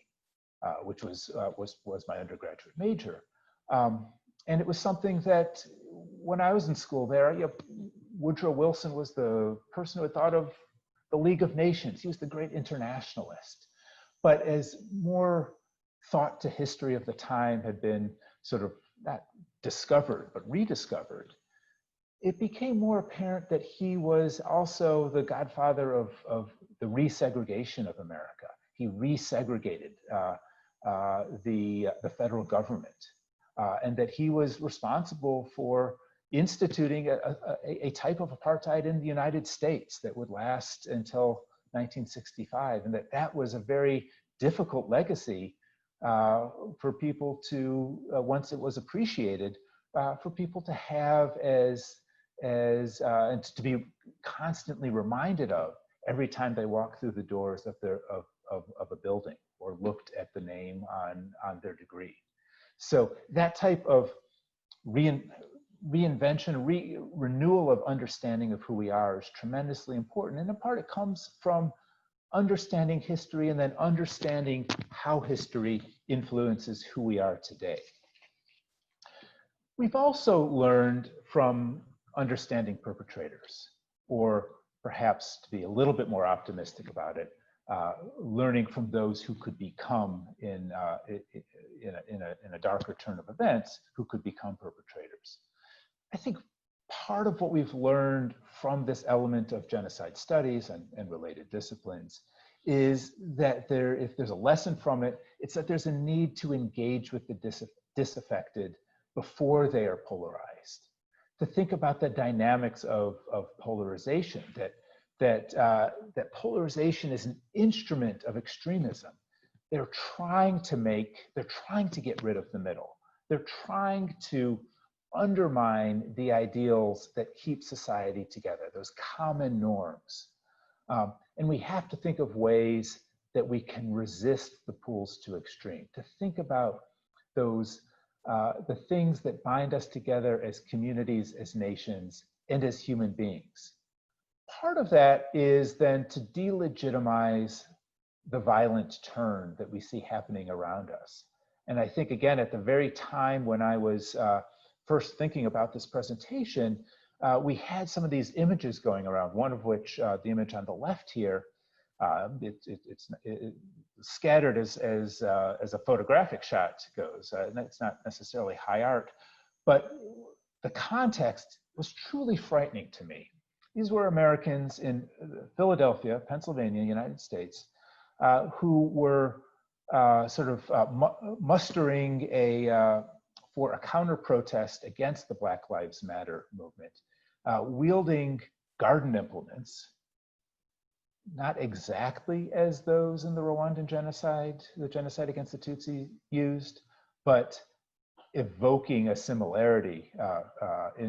B: which was my undergraduate major. And it was something that when I was in school there, Woodrow Wilson was the person who had thought of the League of Nations. He was the great internationalist. But as more thought to history of the time had been sort of not discovered, but rediscovered, it became more apparent that he was also the godfather of the resegregation of America. He resegregated the federal government, and that he was responsible for instituting a type of apartheid in the United States that would last until 1965, and that was a very difficult legacy for people to, once it was appreciated, for people to have and to be constantly reminded of every time they walked through the doors of a building or looked at the name on their degree. So that type of renewal of understanding of who we are is tremendously important. And in part, it comes from understanding history and then understanding how history influences who we are today. We've also learned from understanding perpetrators, or perhaps to be a little bit more optimistic about it, learning from those who could become, in a darker turn of events, who could become perpetrators. I think part of what we've learned from this element of genocide studies and related disciplines is that if there's a lesson from it, it's that there's a need to engage with the disaffected before they are polarized, to think about the dynamics of polarization, that polarization is an instrument of extremism. They're trying to get rid of the middle. They're trying to undermine the ideals that keep society together, those common norms. And we have to think of ways that we can resist the pulls to extreme, to think about those, the things that bind us together as communities, as nations, and as human beings. Part of that is then to delegitimize the violent turn that we see happening around us. And I think, again, at the very time when I was first thinking about this presentation, we had some of these images going around, one of which, the image on the left here, it's scattered as a photographic shot goes. And it's not necessarily high art, but the context was truly frightening to me. These were Americans in Philadelphia, Pennsylvania, United States, who were mustering for a counter protest against the Black Lives Matter movement, wielding garden implements, not exactly as those in the Rwandan genocide, the genocide against the Tutsi used, but evoking a similarity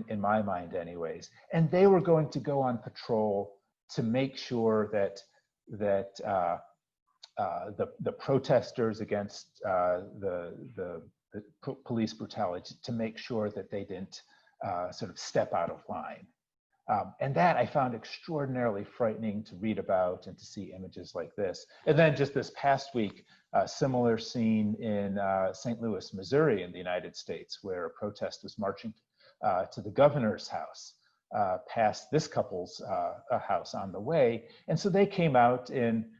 B: in my mind anyways. And they were going to go on patrol to make sure that the protesters against the police brutality, to make sure that they didn't sort of step out of line. And that I found extraordinarily frightening to read about and to see images like this. And then just this past week, a similar scene in St. Louis, Missouri in the United States, where a protest was marching to the governor's house, past this couple's house on the way. And so they came out in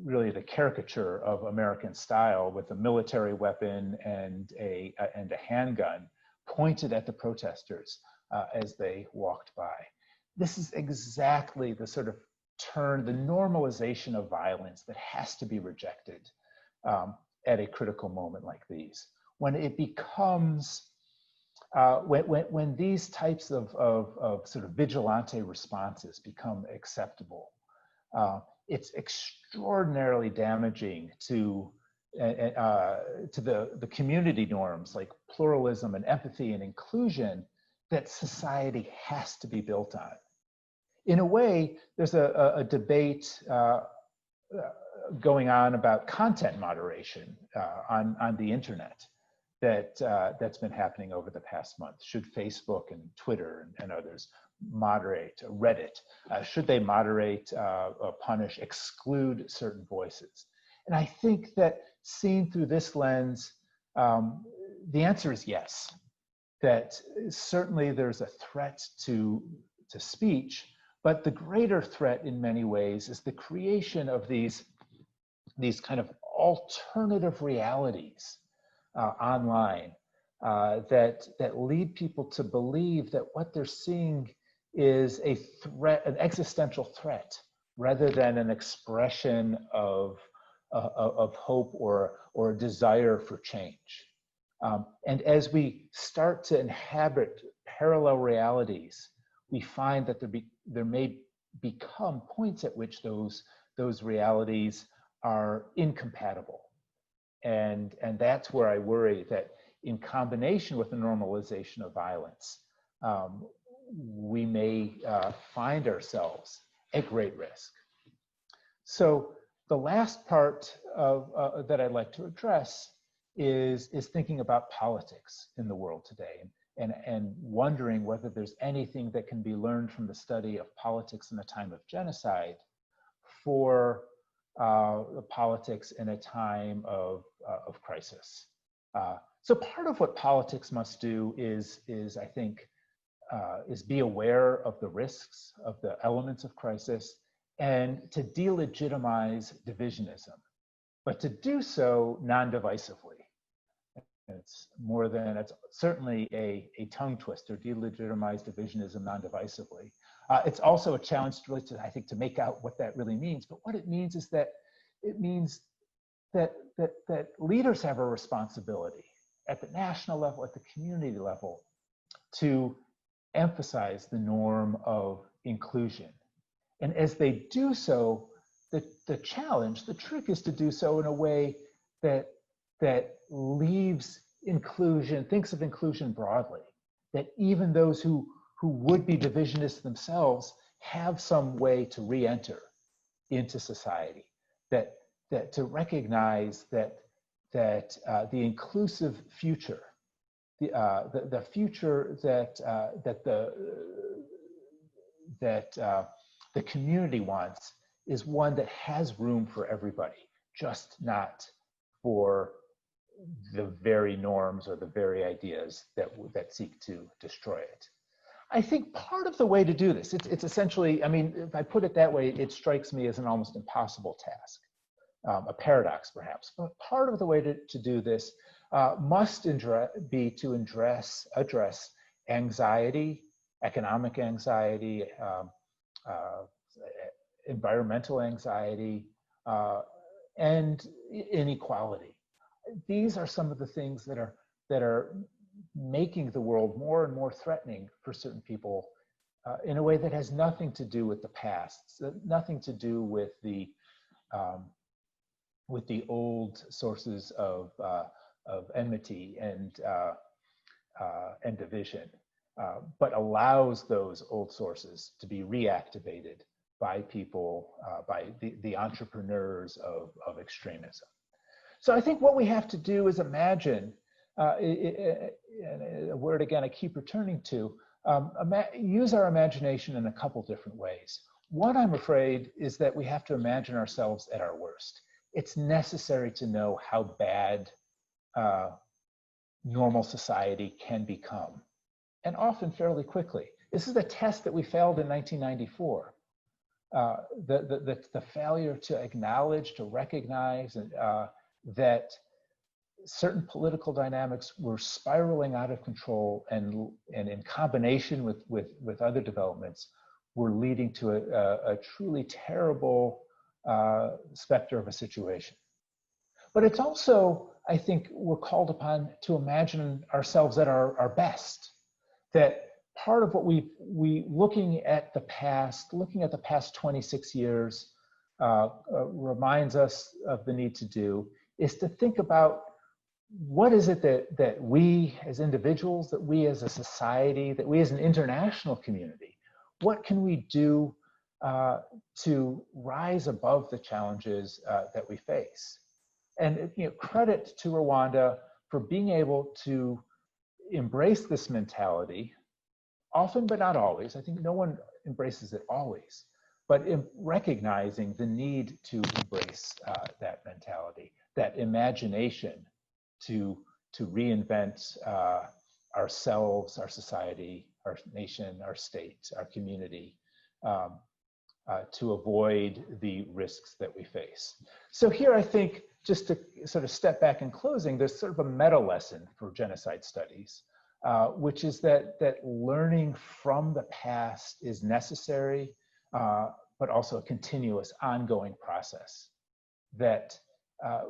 B: really the caricature of American style, with a military weapon and a handgun pointed at the protesters as they walked by. This is exactly the sort of turn, the normalization of violence that has to be rejected at a critical moment like these. When it becomes, when these types of sort of vigilante responses become acceptable, it's extraordinarily damaging to the community norms like pluralism and empathy and inclusion that society has to be built on. In a way, there's a debate going on about content moderation on the internet that's been happening over the past month. Should Facebook and Twitter and others moderate, Reddit, should they moderate, punish, exclude certain voices? And I think that seen through this lens, the answer is yes. That certainly there's a threat to speech, but the greater threat in many ways is the creation of these kind of alternative realities online that lead people to believe that what they're seeing is a threat, an existential threat, rather than an expression of hope or a desire for change. And as we start to inhabit parallel realities, we find that there may become points at which those realities are incompatible. And that's where I worry that in combination with the normalization of violence, we may find ourselves at great risk. So the last part of, that I'd like to address is thinking about politics in the world today, and wondering whether there's anything that can be learned from the study of politics in a time of genocide for the politics in a time of crisis. So part of what politics must do is I think, is be aware of the risks of the elements of crisis and to delegitimize divisionism, but to do so non-divisively. It's more than, it's certainly a tongue twister, delegitimize divisionism non-divisively. It's also a challenge really to, I think, to make out what that really means. But what it means is that it means that leaders have a responsibility at the national level, at the community level, to emphasize the norm of inclusion. And as they do so, the challenge, the trick is to do so in a way that leaves inclusion, thinks of inclusion broadly, that even those who would be divisionists themselves have some way to re-enter into society, that to recognize that the inclusive future, the future that the community wants is one that has room for everybody, just not for the very norms or the very ideas that seek to destroy it. I think part of the way to do this, it's essentially, I mean, if I put it that way, it strikes me as an almost impossible task, a paradox perhaps. But part of the way to do this must be to address anxiety, economic anxiety, environmental anxiety, and inequality. These are some of the things that are making the world more and more threatening for certain people in a way that has nothing to do with the past, nothing to do with the old sources of enmity and division, but allows those old sources to be reactivated by people, by the entrepreneurs of extremism. So I think what we have to do is imagine, and a word again I keep returning to, use our imagination in a couple different ways. One, I'm afraid, is that we have to imagine ourselves at our worst. It's necessary to know how bad normal society can become, and often fairly quickly. This is the test that we failed in 1994. The failure to acknowledge, to recognize that certain political dynamics were spiraling out of control, and in combination with other developments were leading to a truly terrible specter of a situation. But it's also, I think, we're called upon to imagine ourselves at our best. That part of what we looking at the past 26 years reminds us of the need to do is to think about what is it that we as individuals, that we as a society, that we as an international community, what can we do to rise above the challenges that we face? And credit to Rwanda for being able to embrace this mentality, often but not always. I think no one embraces it always, but in recognizing the need to embrace that mentality, that imagination to reinvent ourselves, our society, our nation, our state, our community, to avoid the risks that we face. So here I think, just to sort of step back in closing, there's sort of a meta lesson for genocide studies, which is that learning from the past is necessary, but also a continuous, ongoing process. That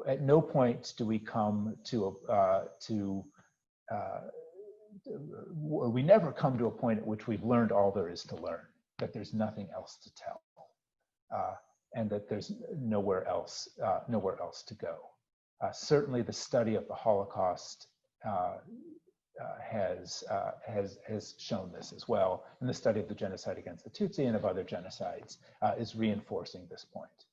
B: at no point do we come or we never come to a point at which we've learned all there is to learn, that there's nothing else to tell, and that there's nowhere else to go. Certainly the study of the Holocaust has shown this as well, and the study of the genocide against the Tutsi and of other genocides is reinforcing this point.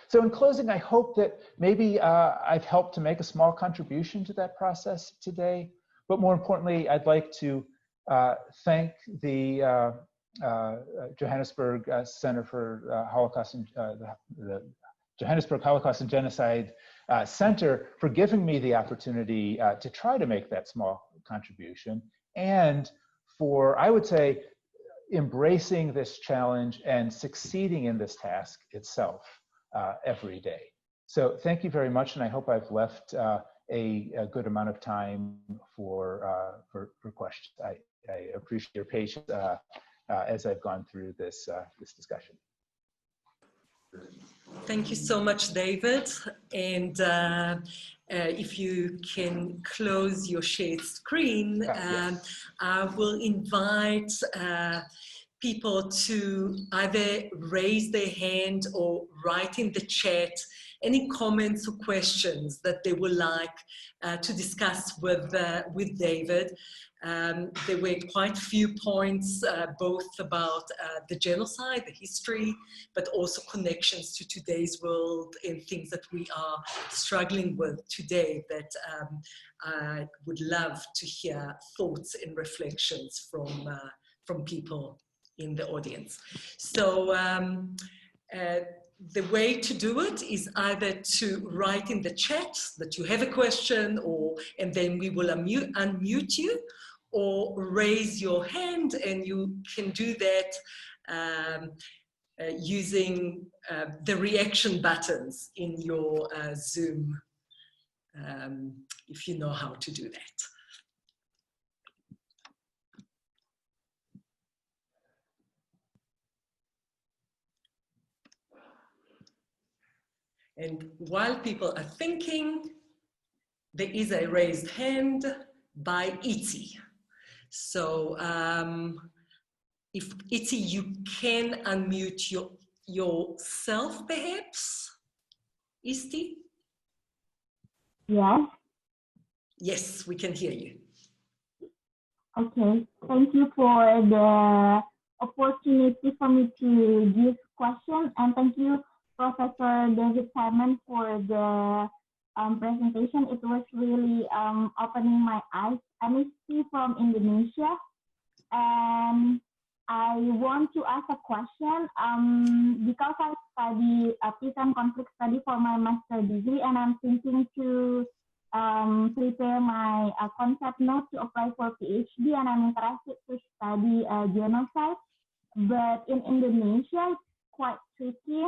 B: So in closing, I hope that maybe I've helped to make a small contribution to that process today. But more importantly, I'd like to thank the Johannesburg Center for Holocaust and the Johannesburg Holocaust and Genocide Center for giving me the opportunity to try to make that small contribution, and for, I would say, embracing this challenge and succeeding in this task itself every day. So thank you very much, and I hope I've left a good amount of time for questions. I appreciate your patience as I've gone through this discussion.
A: Thank you so much, David. And if you can close your shared screen,
B: Yes.
A: I will invite people to either raise their hand or write in the chat any comments or questions that they would like to discuss with David. There were quite a few points, both about the genocide, the history, but also connections to today's world and things that we are struggling with today that I would love to hear thoughts and reflections from people in the audience. So the way to do it is either to write in the chat that you have a question, and then we will unmute you, or raise your hand, and you can do that using the reaction buttons in your Zoom, if you know how to do that. And while people are thinking, there is a raised hand by Itzi. So if Itzi, you can unmute yourself perhaps, Isti?
C: Yes.
A: Yes, we can hear you.
C: Okay, thank you for the opportunity for me to give questions, and thank you, Professor David Simon, for the presentation. It was really opening my eyes. I'm Isti from Indonesia, and I want to ask a question because I study peace and conflict study for my master degree, and I'm thinking to prepare my concept note to apply for PhD, and I'm interested to study genocide. But in Indonesia, it's quite tricky.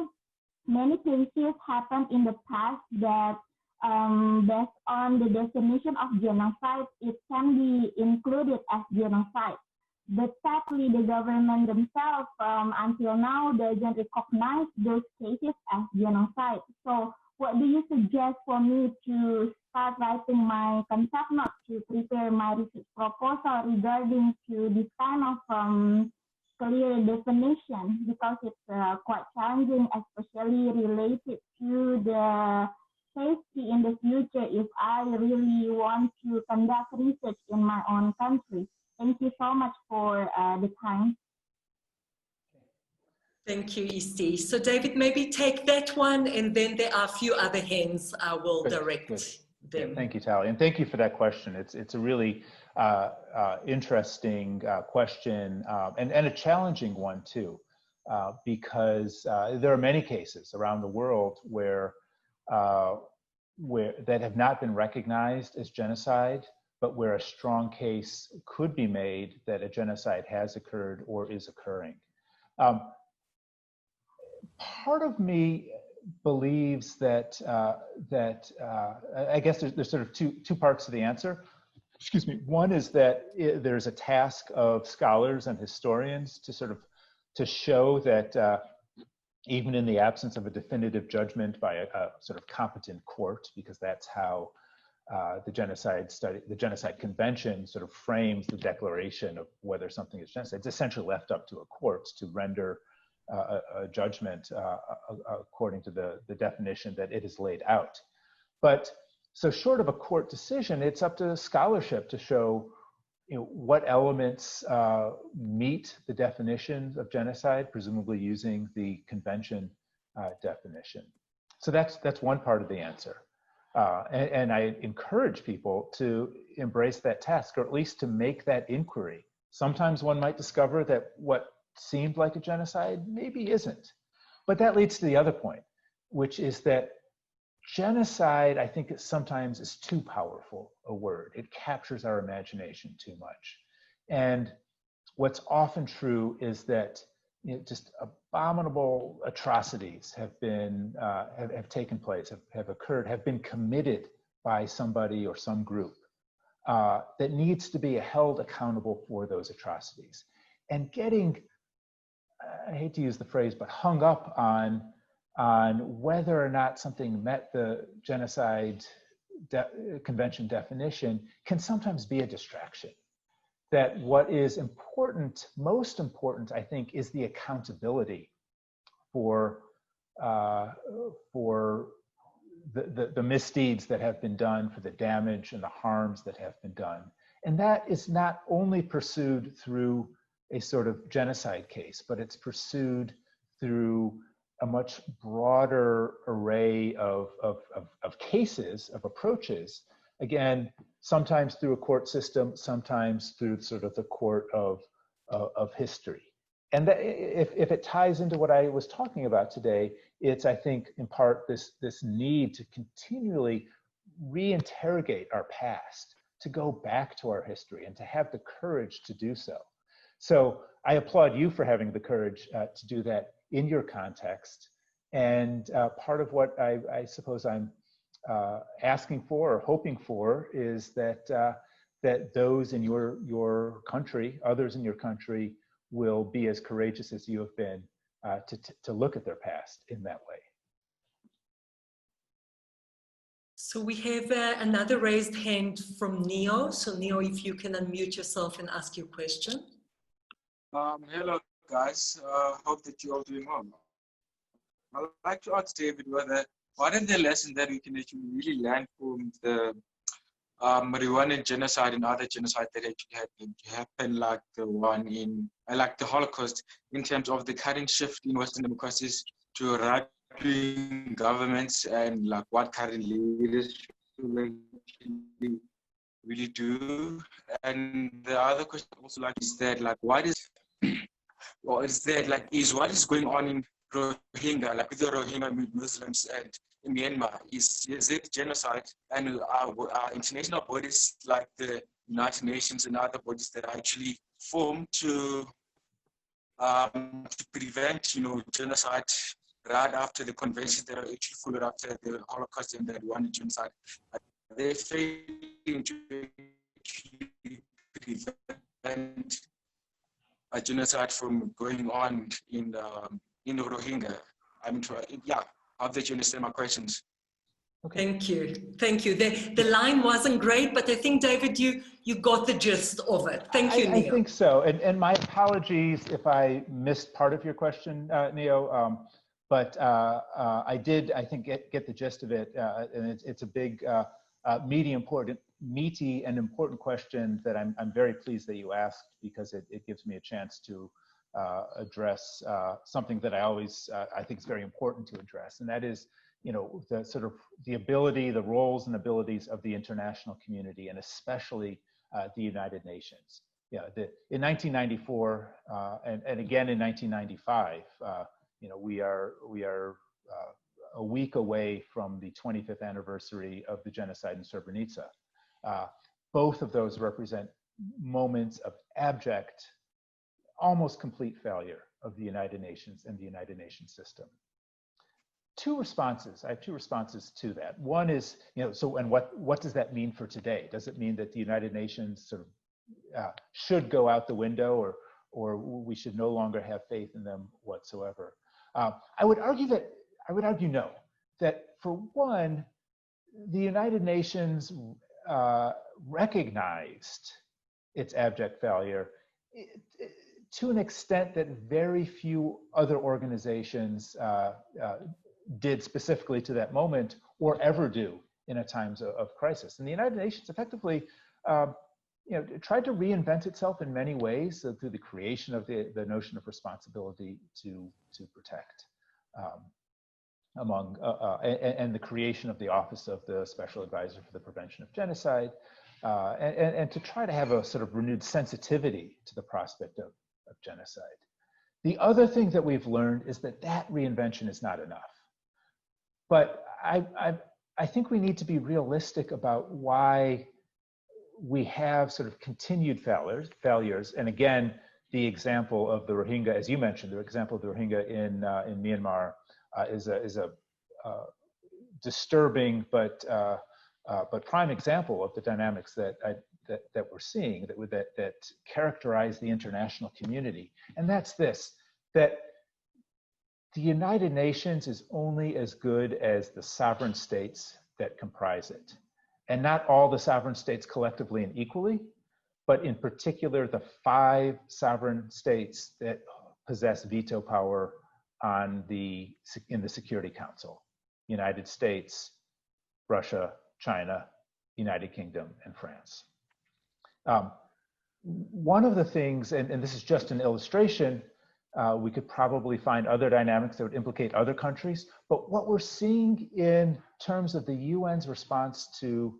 C: Many cases happened in the past that based on the definition of genocide, it can be included as genocide. But sadly, the government themselves until now doesn't recognize those cases as genocide. So what do you suggest for me to start writing my concept note to prepare my research proposal regarding to this kind of clear definition, because it's quite challenging, especially related to the safety in the future if I really want to conduct research in my own country. Thank you so much for the time.
A: Thank you, Isti. So David, maybe take that one, and then there are a few other hands I will direct them.
B: Yeah, thank you, Tali, and thank you for that question. It's a really interesting question and a challenging one too, because there are many cases around the world where that have not been recognized as genocide, but where a strong case could be made that a genocide has occurred or is occurring. Part of me believes that I guess there's sort of two parts to the answer. Excuse me. One is that there's a task of scholars and historians to show that even in the absence of a definitive judgment by a sort of competent court, because that's how the Genocide Convention sort of frames the declaration of whether something is genocide. It's essentially left up to a court to render a judgment according to the definition that it has laid out. But so short of a court decision, it's up to scholarship to show what elements meet the definition of genocide, presumably using the convention definition. So that's one part of the answer. And I encourage people to embrace that task, or at least to make that inquiry. Sometimes one might discover that what seemed like a genocide maybe isn't. But that leads to the other point, which is that genocide, I think, sometimes is too powerful a word. It captures our imagination too much. And what's often true is that just abominable atrocities have been have taken place, have occurred, have been committed by somebody or some group that needs to be held accountable for those atrocities. And getting, I hate to use the phrase, but hung up on whether or not something met the Genocide Convention definition can sometimes be a distraction. That what is important, most important, I think, is the accountability for the misdeeds that have been done, for the damage and the harms that have been done. And that is not only pursued through a sort of genocide case, but it's pursued through a much broader array of cases, of approaches. Again, sometimes through a court system, sometimes through sort of the court of history. And that, if it ties into what I was talking about today, it's, I think, in part this need to continually reinterrogate our past, to go back to our history and to have the courage to do so. So I applaud you for having the courage to do that in your context. And part of what I suppose I'm asking for or hoping for is that that those in your country, others in your country, will be as courageous as you have been to look at their past in that way.
A: So we have another raised hand from Neo. So Neo, if you can unmute yourself and ask your question.
D: Hello guys, hope that you're all doing well. I'd like to ask David whether what are the lessons that we can actually really learn from the Rwandan genocide and other genocide that actually happened, like the one in, like the Holocaust, in terms of the current shift in Western democracies to right-wing governments, and like what current leaders should really do. And the other question also like is that like what is, or is that like is what is going on in Rohingya, like with the Rohingya Muslims and in Myanmar, is it genocide? And international bodies like the United Nations and other bodies that are actually formed to prevent, genocide right after the conventions that are actually followed after the Holocaust and the Rwandan genocide, they failing to prevent a genocide from going on in the Rohingya. I'm trying, yeah. I hope that you understand my questions.
A: Okay. Thank you. The line wasn't great, but I think, David, you got the gist of it. Thank you, Neo.
B: I think so. And my apologies if I missed part of your question, Neo. But I did, I think, get the gist of it. And it's a big, meaty and important question that I'm very pleased that you asked, because it gives me a chance to address something that I always I think is very important to address, and that is, the sort of the ability, the roles and abilities of the international community, and especially the United Nations. Yeah, in 1994 and again in 1995, we are a week away from the 25th anniversary of the genocide in Srebrenica. Both of those represent moments of abject, almost complete failure of the United Nations and the United Nations system. Two responses. I have two responses to that. One is, so, and what does that mean for today? Does it mean that the United Nations sort of should go out the window, or we should no longer have faith in them whatsoever? I would argue no. That for one, the United Nations recognized its abject failure to an extent that very few other organizations did specifically to that moment, or ever do in a times of crisis. And the United Nations effectively tried to reinvent itself in many ways through the creation of the notion of responsibility to protect. among, and the creation of the Office of the Special Advisor for the Prevention of Genocide, and to try to have a sort of renewed sensitivity to the prospect of genocide. The other thing that we've learned is that reinvention is not enough. But I think we need to be realistic about why we have sort of continued failures. And again, the example of the Rohingya, as you mentioned, the example of the Rohingya in Myanmar is a disturbing but prime example of the dynamics that we're seeing that characterize the international community. And that's this, that the United Nations is only as good as the sovereign states that comprise it. And not all the sovereign states collectively and equally, but in particular, the 5 sovereign states that possess veto power in the Security Council: United States, Russia, China, United Kingdom, and France. One of the things, and this is just an illustration, we could probably find other dynamics that would implicate other countries, but what we're seeing in terms of the UN's response to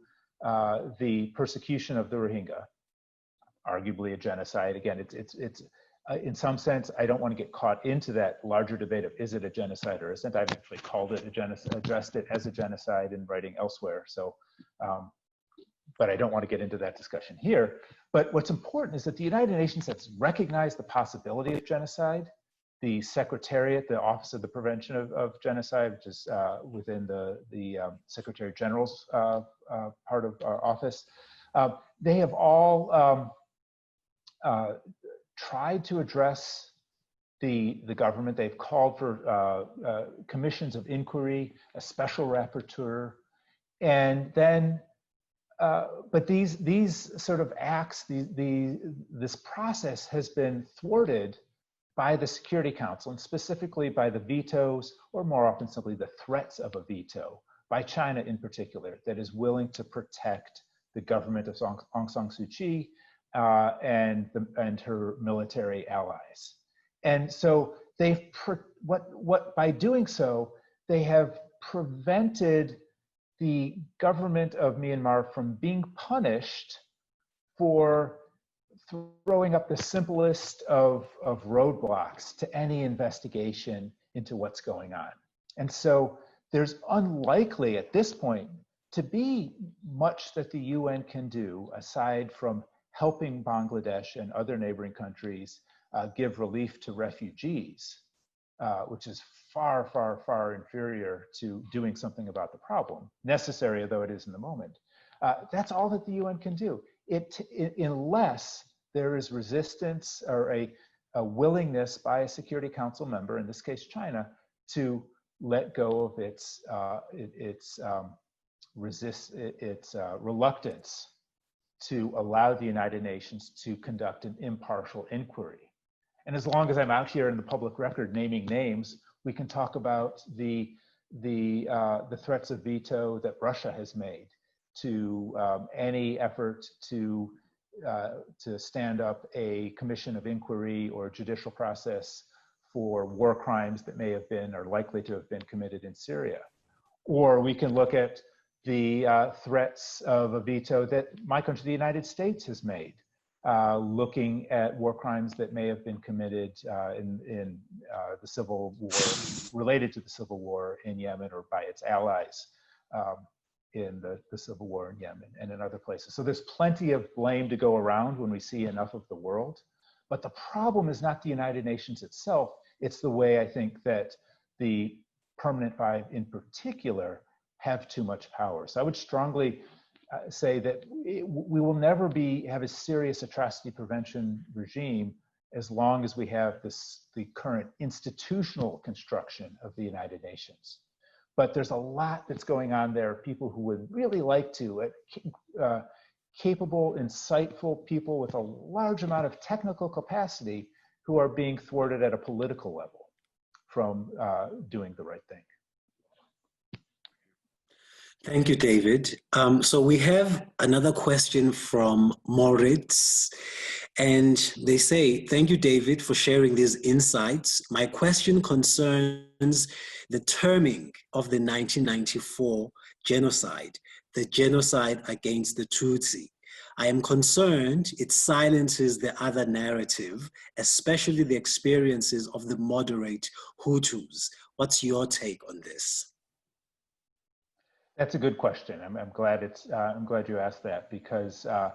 B: the persecution of the Rohingya, arguably a genocide. Again, it's in some sense, I don't want to get caught into that larger debate of is it a genocide or isn't. I've actually called it a genocide, addressed it as a genocide in writing elsewhere. So, but I don't want to get into that discussion here. But what's important is that the United Nations has recognized the possibility of genocide. The Secretariat, the Office of the Prevention of Genocide, which is within the Secretary General's part of our office, they have all tried to address the government. They've called for commissions of inquiry, a special rapporteur, and then, but these sort of acts, this process has been thwarted by the Security Council, and specifically by the vetoes, or more often simply the threats of a veto, by China in particular, that is willing to protect the government of Aung San Suu Kyi and her military allies. And so they've, by doing so, they have prevented the government of Myanmar from being punished for throwing up the simplest of roadblocks to any investigation into what's going on. And so there's unlikely at this point to be much that the UN can do aside from helping Bangladesh and other neighboring countries give relief to refugees, which is far, far, far inferior to doing something about the problem, necessary though it is in the moment. That's all that the UN can do. Unless there is resistance or a willingness by a Security Council member, in this case China, to let go of its reluctance to allow the United Nations to conduct an impartial inquiry. And as long as I'm out here in the public record naming names, we can talk about the threats of veto that Russia has made to any effort to stand up a commission of inquiry or judicial process for war crimes that may have been or likely to have been committed in Syria. Or we can look at the threats of a veto that my country, the United States, has made, looking at war crimes that may have been committed in the civil war, related to the civil war in Yemen, or by its allies in the civil war in Yemen and in other places. So there's plenty of blame to go around when we see enough of the world. But the problem is not the United Nations itself, it's the way I think that the Permanent Five in particular have too much power. So I would strongly say that we will never have a serious atrocity prevention regime as long as we have the current institutional construction of the United Nations. But there's a lot that's going on there. People who would really like to, capable, insightful people with a large amount of technical capacity who are being thwarted at a political level from doing the right thing.
E: Thank you, David. So we have another question from Moritz, And they say, thank you, David, for sharing these insights. My question concerns the terming of the 1994 genocide, the genocide against the Tutsi. I am concerned it silences the other narrative, especially the experiences of the moderate Hutus. What's your take on this?
B: That's a good question. I'm glad you asked that, because I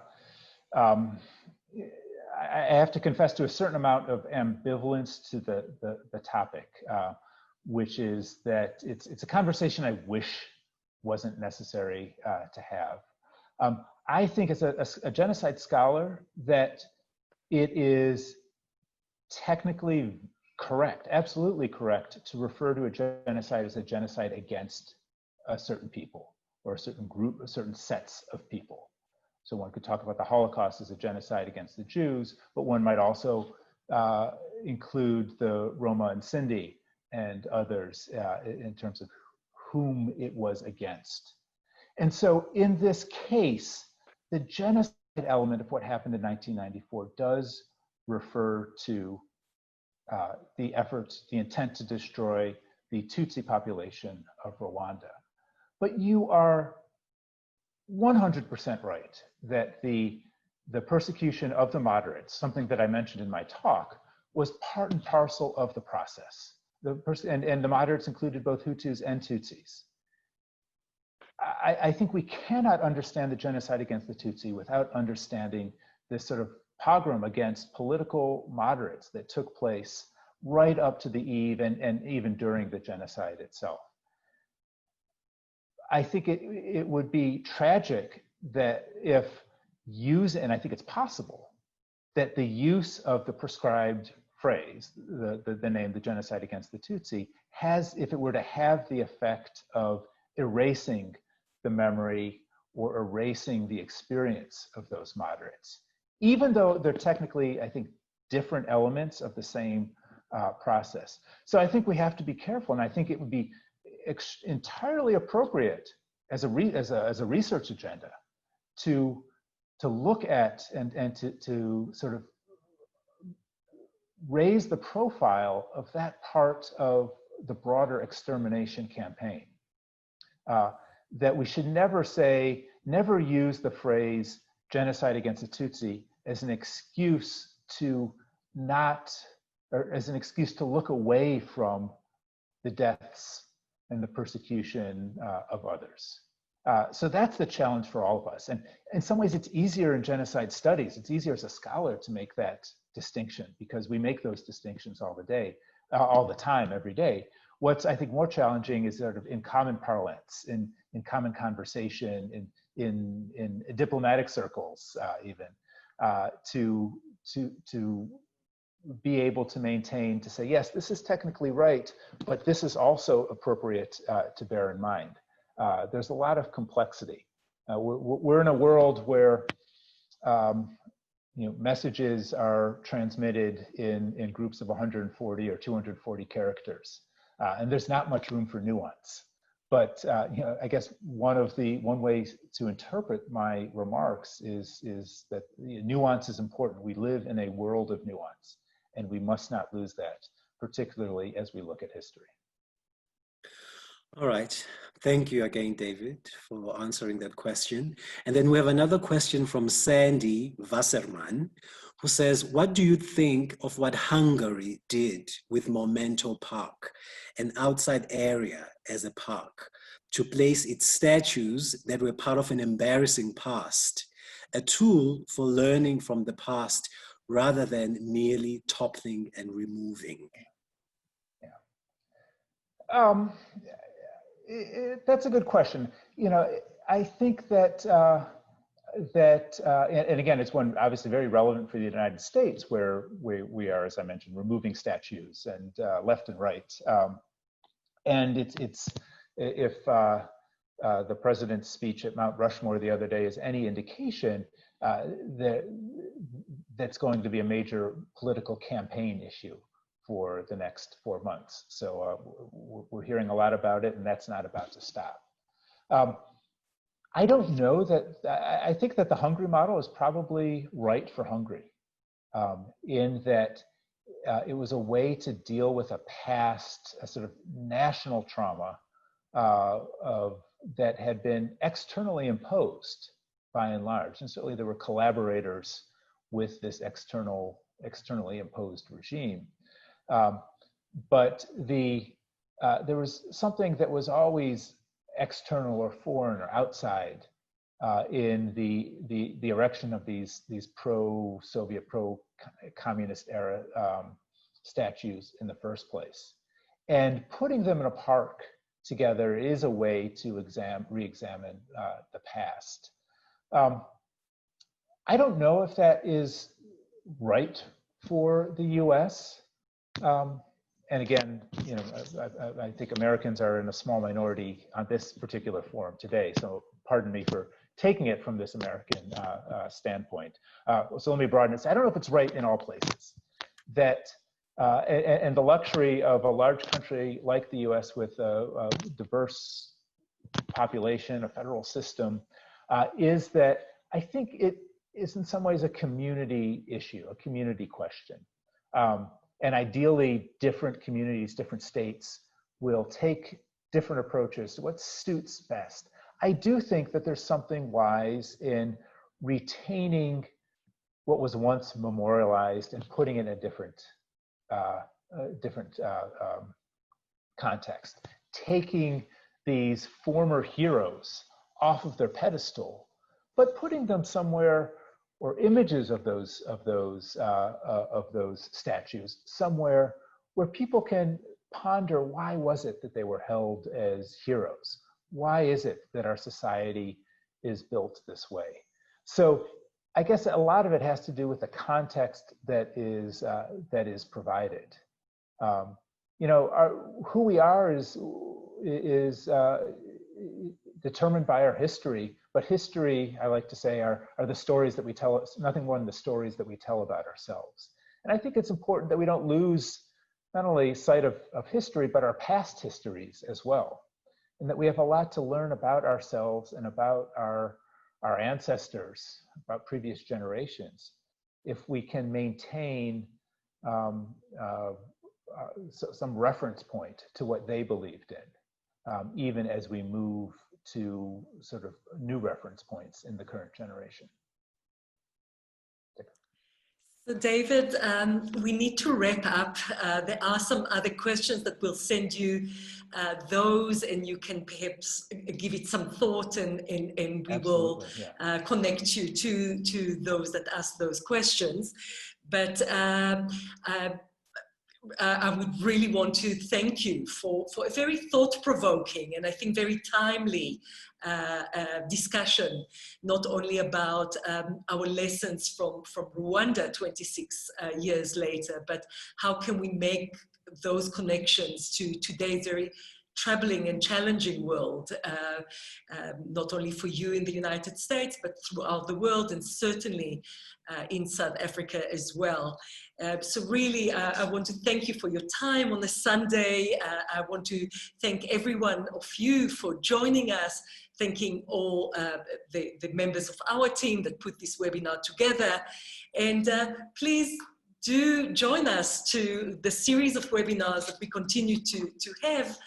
B: have to confess to a certain amount of ambivalence to the topic, which is that it's a conversation I wish wasn't necessary to have. I think as a genocide scholar that it is technically correct, absolutely correct, to refer to a genocide as a genocide against a certain people or a certain group, certain sets of people. So one could talk about the Holocaust as a genocide against the Jews, but one might also include the Roma and Sindhi and others in terms of whom it was against. And so in this case, the genocide element of what happened in 1994 does refer to the efforts, the intent to destroy the Tutsi population of Rwanda. But you are 100% right that the persecution of the moderates, something that I mentioned in my talk, was part and parcel of the process. And the moderates included both Hutus and Tutsis. I think we cannot understand the genocide against the Tutsi without understanding this sort of pogrom against political moderates that took place right up to the eve and even during the genocide itself. I think it would be tragic that if and I think it's possible, that the use of the prescribed phrase, the name, the genocide against the Tutsi, if it were to have the effect of erasing the memory or erasing the experience of those moderates, even though they're technically, I think, different elements of the same process. So I think we have to be careful, and I think it would be entirely appropriate as a research agenda to look at and to sort of raise the profile of that part of the broader extermination campaign. That we should never use the phrase genocide against the Tutsi as an excuse to look away from the deaths and the persecution of others. So that's the challenge for all of us. And in some ways, it's easier in genocide studies. It's easier as a scholar to make that distinction because we make those distinctions all the time, every day. What's, I think, more challenging is sort of in common parlance, in common conversation, in diplomatic circles, even, to be able to maintain, to say, yes, this is technically right, but this is also appropriate to bear in mind. There's a lot of complexity. We're in a world where messages are transmitted in groups of 140 or 240 characters, and there's not much room for nuance. But I guess one way to interpret my remarks is that nuance is important. We live in a world of nuance, and we must not lose that, particularly as we look at history.
E: All right. Thank you again, David, for answering that question. And then we have another question from Sandy Wasserman, who says, what do you think of what Hungary did with Memento Park, an outside area as a park, to place its statues that were part of an embarrassing past, a tool for learning from the past rather than merely toppling and removing?
B: Yeah. That's a good question. I think that and again, it's one obviously very relevant for the United States, where we are, as I mentioned, removing statues and left and right. And if the president's speech at Mount Rushmore the other day is any indication, that's going to be a major political campaign issue for the next 4 months. So we're hearing a lot about it, and that's not about to stop. I don't know that, I think that the Hungary model is probably right for Hungary. in that it was a way to deal with a past, a sort of national trauma that had been externally imposed by and large. And certainly there were collaborators with this externally imposed regime. But there was something that was always external or foreign or outside in the erection of these pro-Soviet, pro-communist era statues in the first place. And putting them in a park together is a way to re-examine the past. I don't know if that is right for the US. And again, you know, I think Americans are in a small minority on this particular forum today. So pardon me for taking it from this American standpoint. So let me broaden it. I don't know if it's right in all places. That and the luxury of a large country like the US with a diverse population, a federal system, is that I think it is in some ways a community issue, a community question. And ideally, different communities, different states will take different approaches to what suits best. I do think that there's something wise in retaining what was once memorialized and putting it in a different context. Taking these former heroes off of their pedestal, but putting them somewhere, or images of those statues somewhere where people can ponder, why was it that they were held as heroes? Why is it that our society is built this way? So I guess a lot of it has to do with the context that is provided. You know, who we are is determined by our history, but history, I like to say, are the stories that we tell, nothing more than the stories that we tell about ourselves. And I think it's important that we don't lose not only sight of history, but our past histories as well. And that we have a lot to learn about ourselves and about our ancestors, about previous generations, if we can maintain some reference point to what they believed in, even as we move to sort of new reference points in the current generation.
A: So David, we need to wrap up. There are some other questions that we'll send you those, and you can perhaps give it some thought, and we will connect you to those that ask those questions. But I would really want to thank you for a very thought-provoking and I think very timely discussion, not only about our lessons from Rwanda 26 years later, but how can we make those connections to today's very troubling and challenging world, not only for you in the United States, but throughout the world, and certainly in South Africa as well. So really, I want to thank you for your time on a Sunday. I want to thank every one of you for joining us, thanking all the members of our team that put this webinar together. And please do join us to the series of webinars that we continue to have.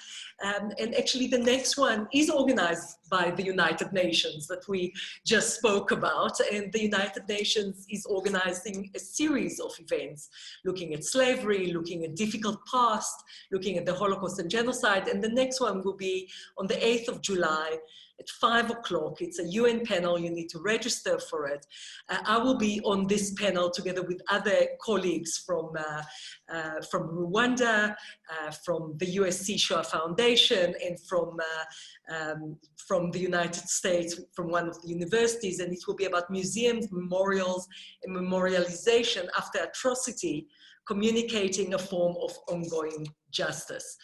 A: And actually the next one is organized by the United Nations that we just spoke about. And the United Nations is organizing a series of events, looking at slavery, looking at difficult past, looking at the Holocaust and genocide. And the next one will be on the 8th of July at 5 o'clock. It's a UN panel. You need to register for it. I will be on this panel together with other colleagues from Rwanda, from the USC Shoah Foundation, and from the United States, from one of the universities. And it will be about museums, memorials, and memorialization after atrocity, communicating a form of ongoing justice.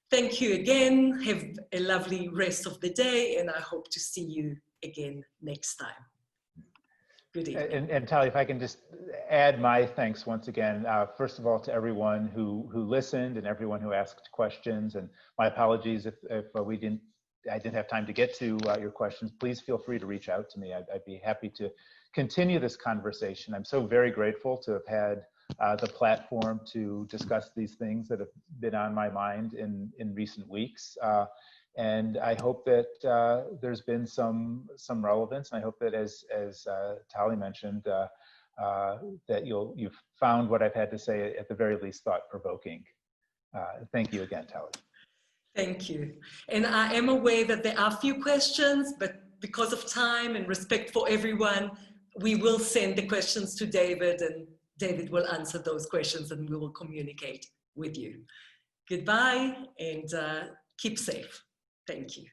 A: Thank you again. Have a lovely rest of the day, and I hope to see you again next time. Good evening.
B: And Tali, if I can just add my thanks once again, first of all, to everyone who listened and everyone who asked questions, and my apologies if I didn't have time to get to your questions. Please feel free to reach out to me. I'd be happy to continue this conversation. I'm so very grateful to have had the platform to discuss these things that have been on my mind in recent weeks. And I hope that there's been some relevance. And I hope that, as Tali mentioned, that you've found what I've had to say at the very least thought-provoking. Thank you again, Tali.
A: Thank you. And I am aware that there are a few questions, but because of time and respect for everyone, we will send the questions to David, and David will answer those questions, and we will communicate with you. Goodbye, and keep safe. Thank you.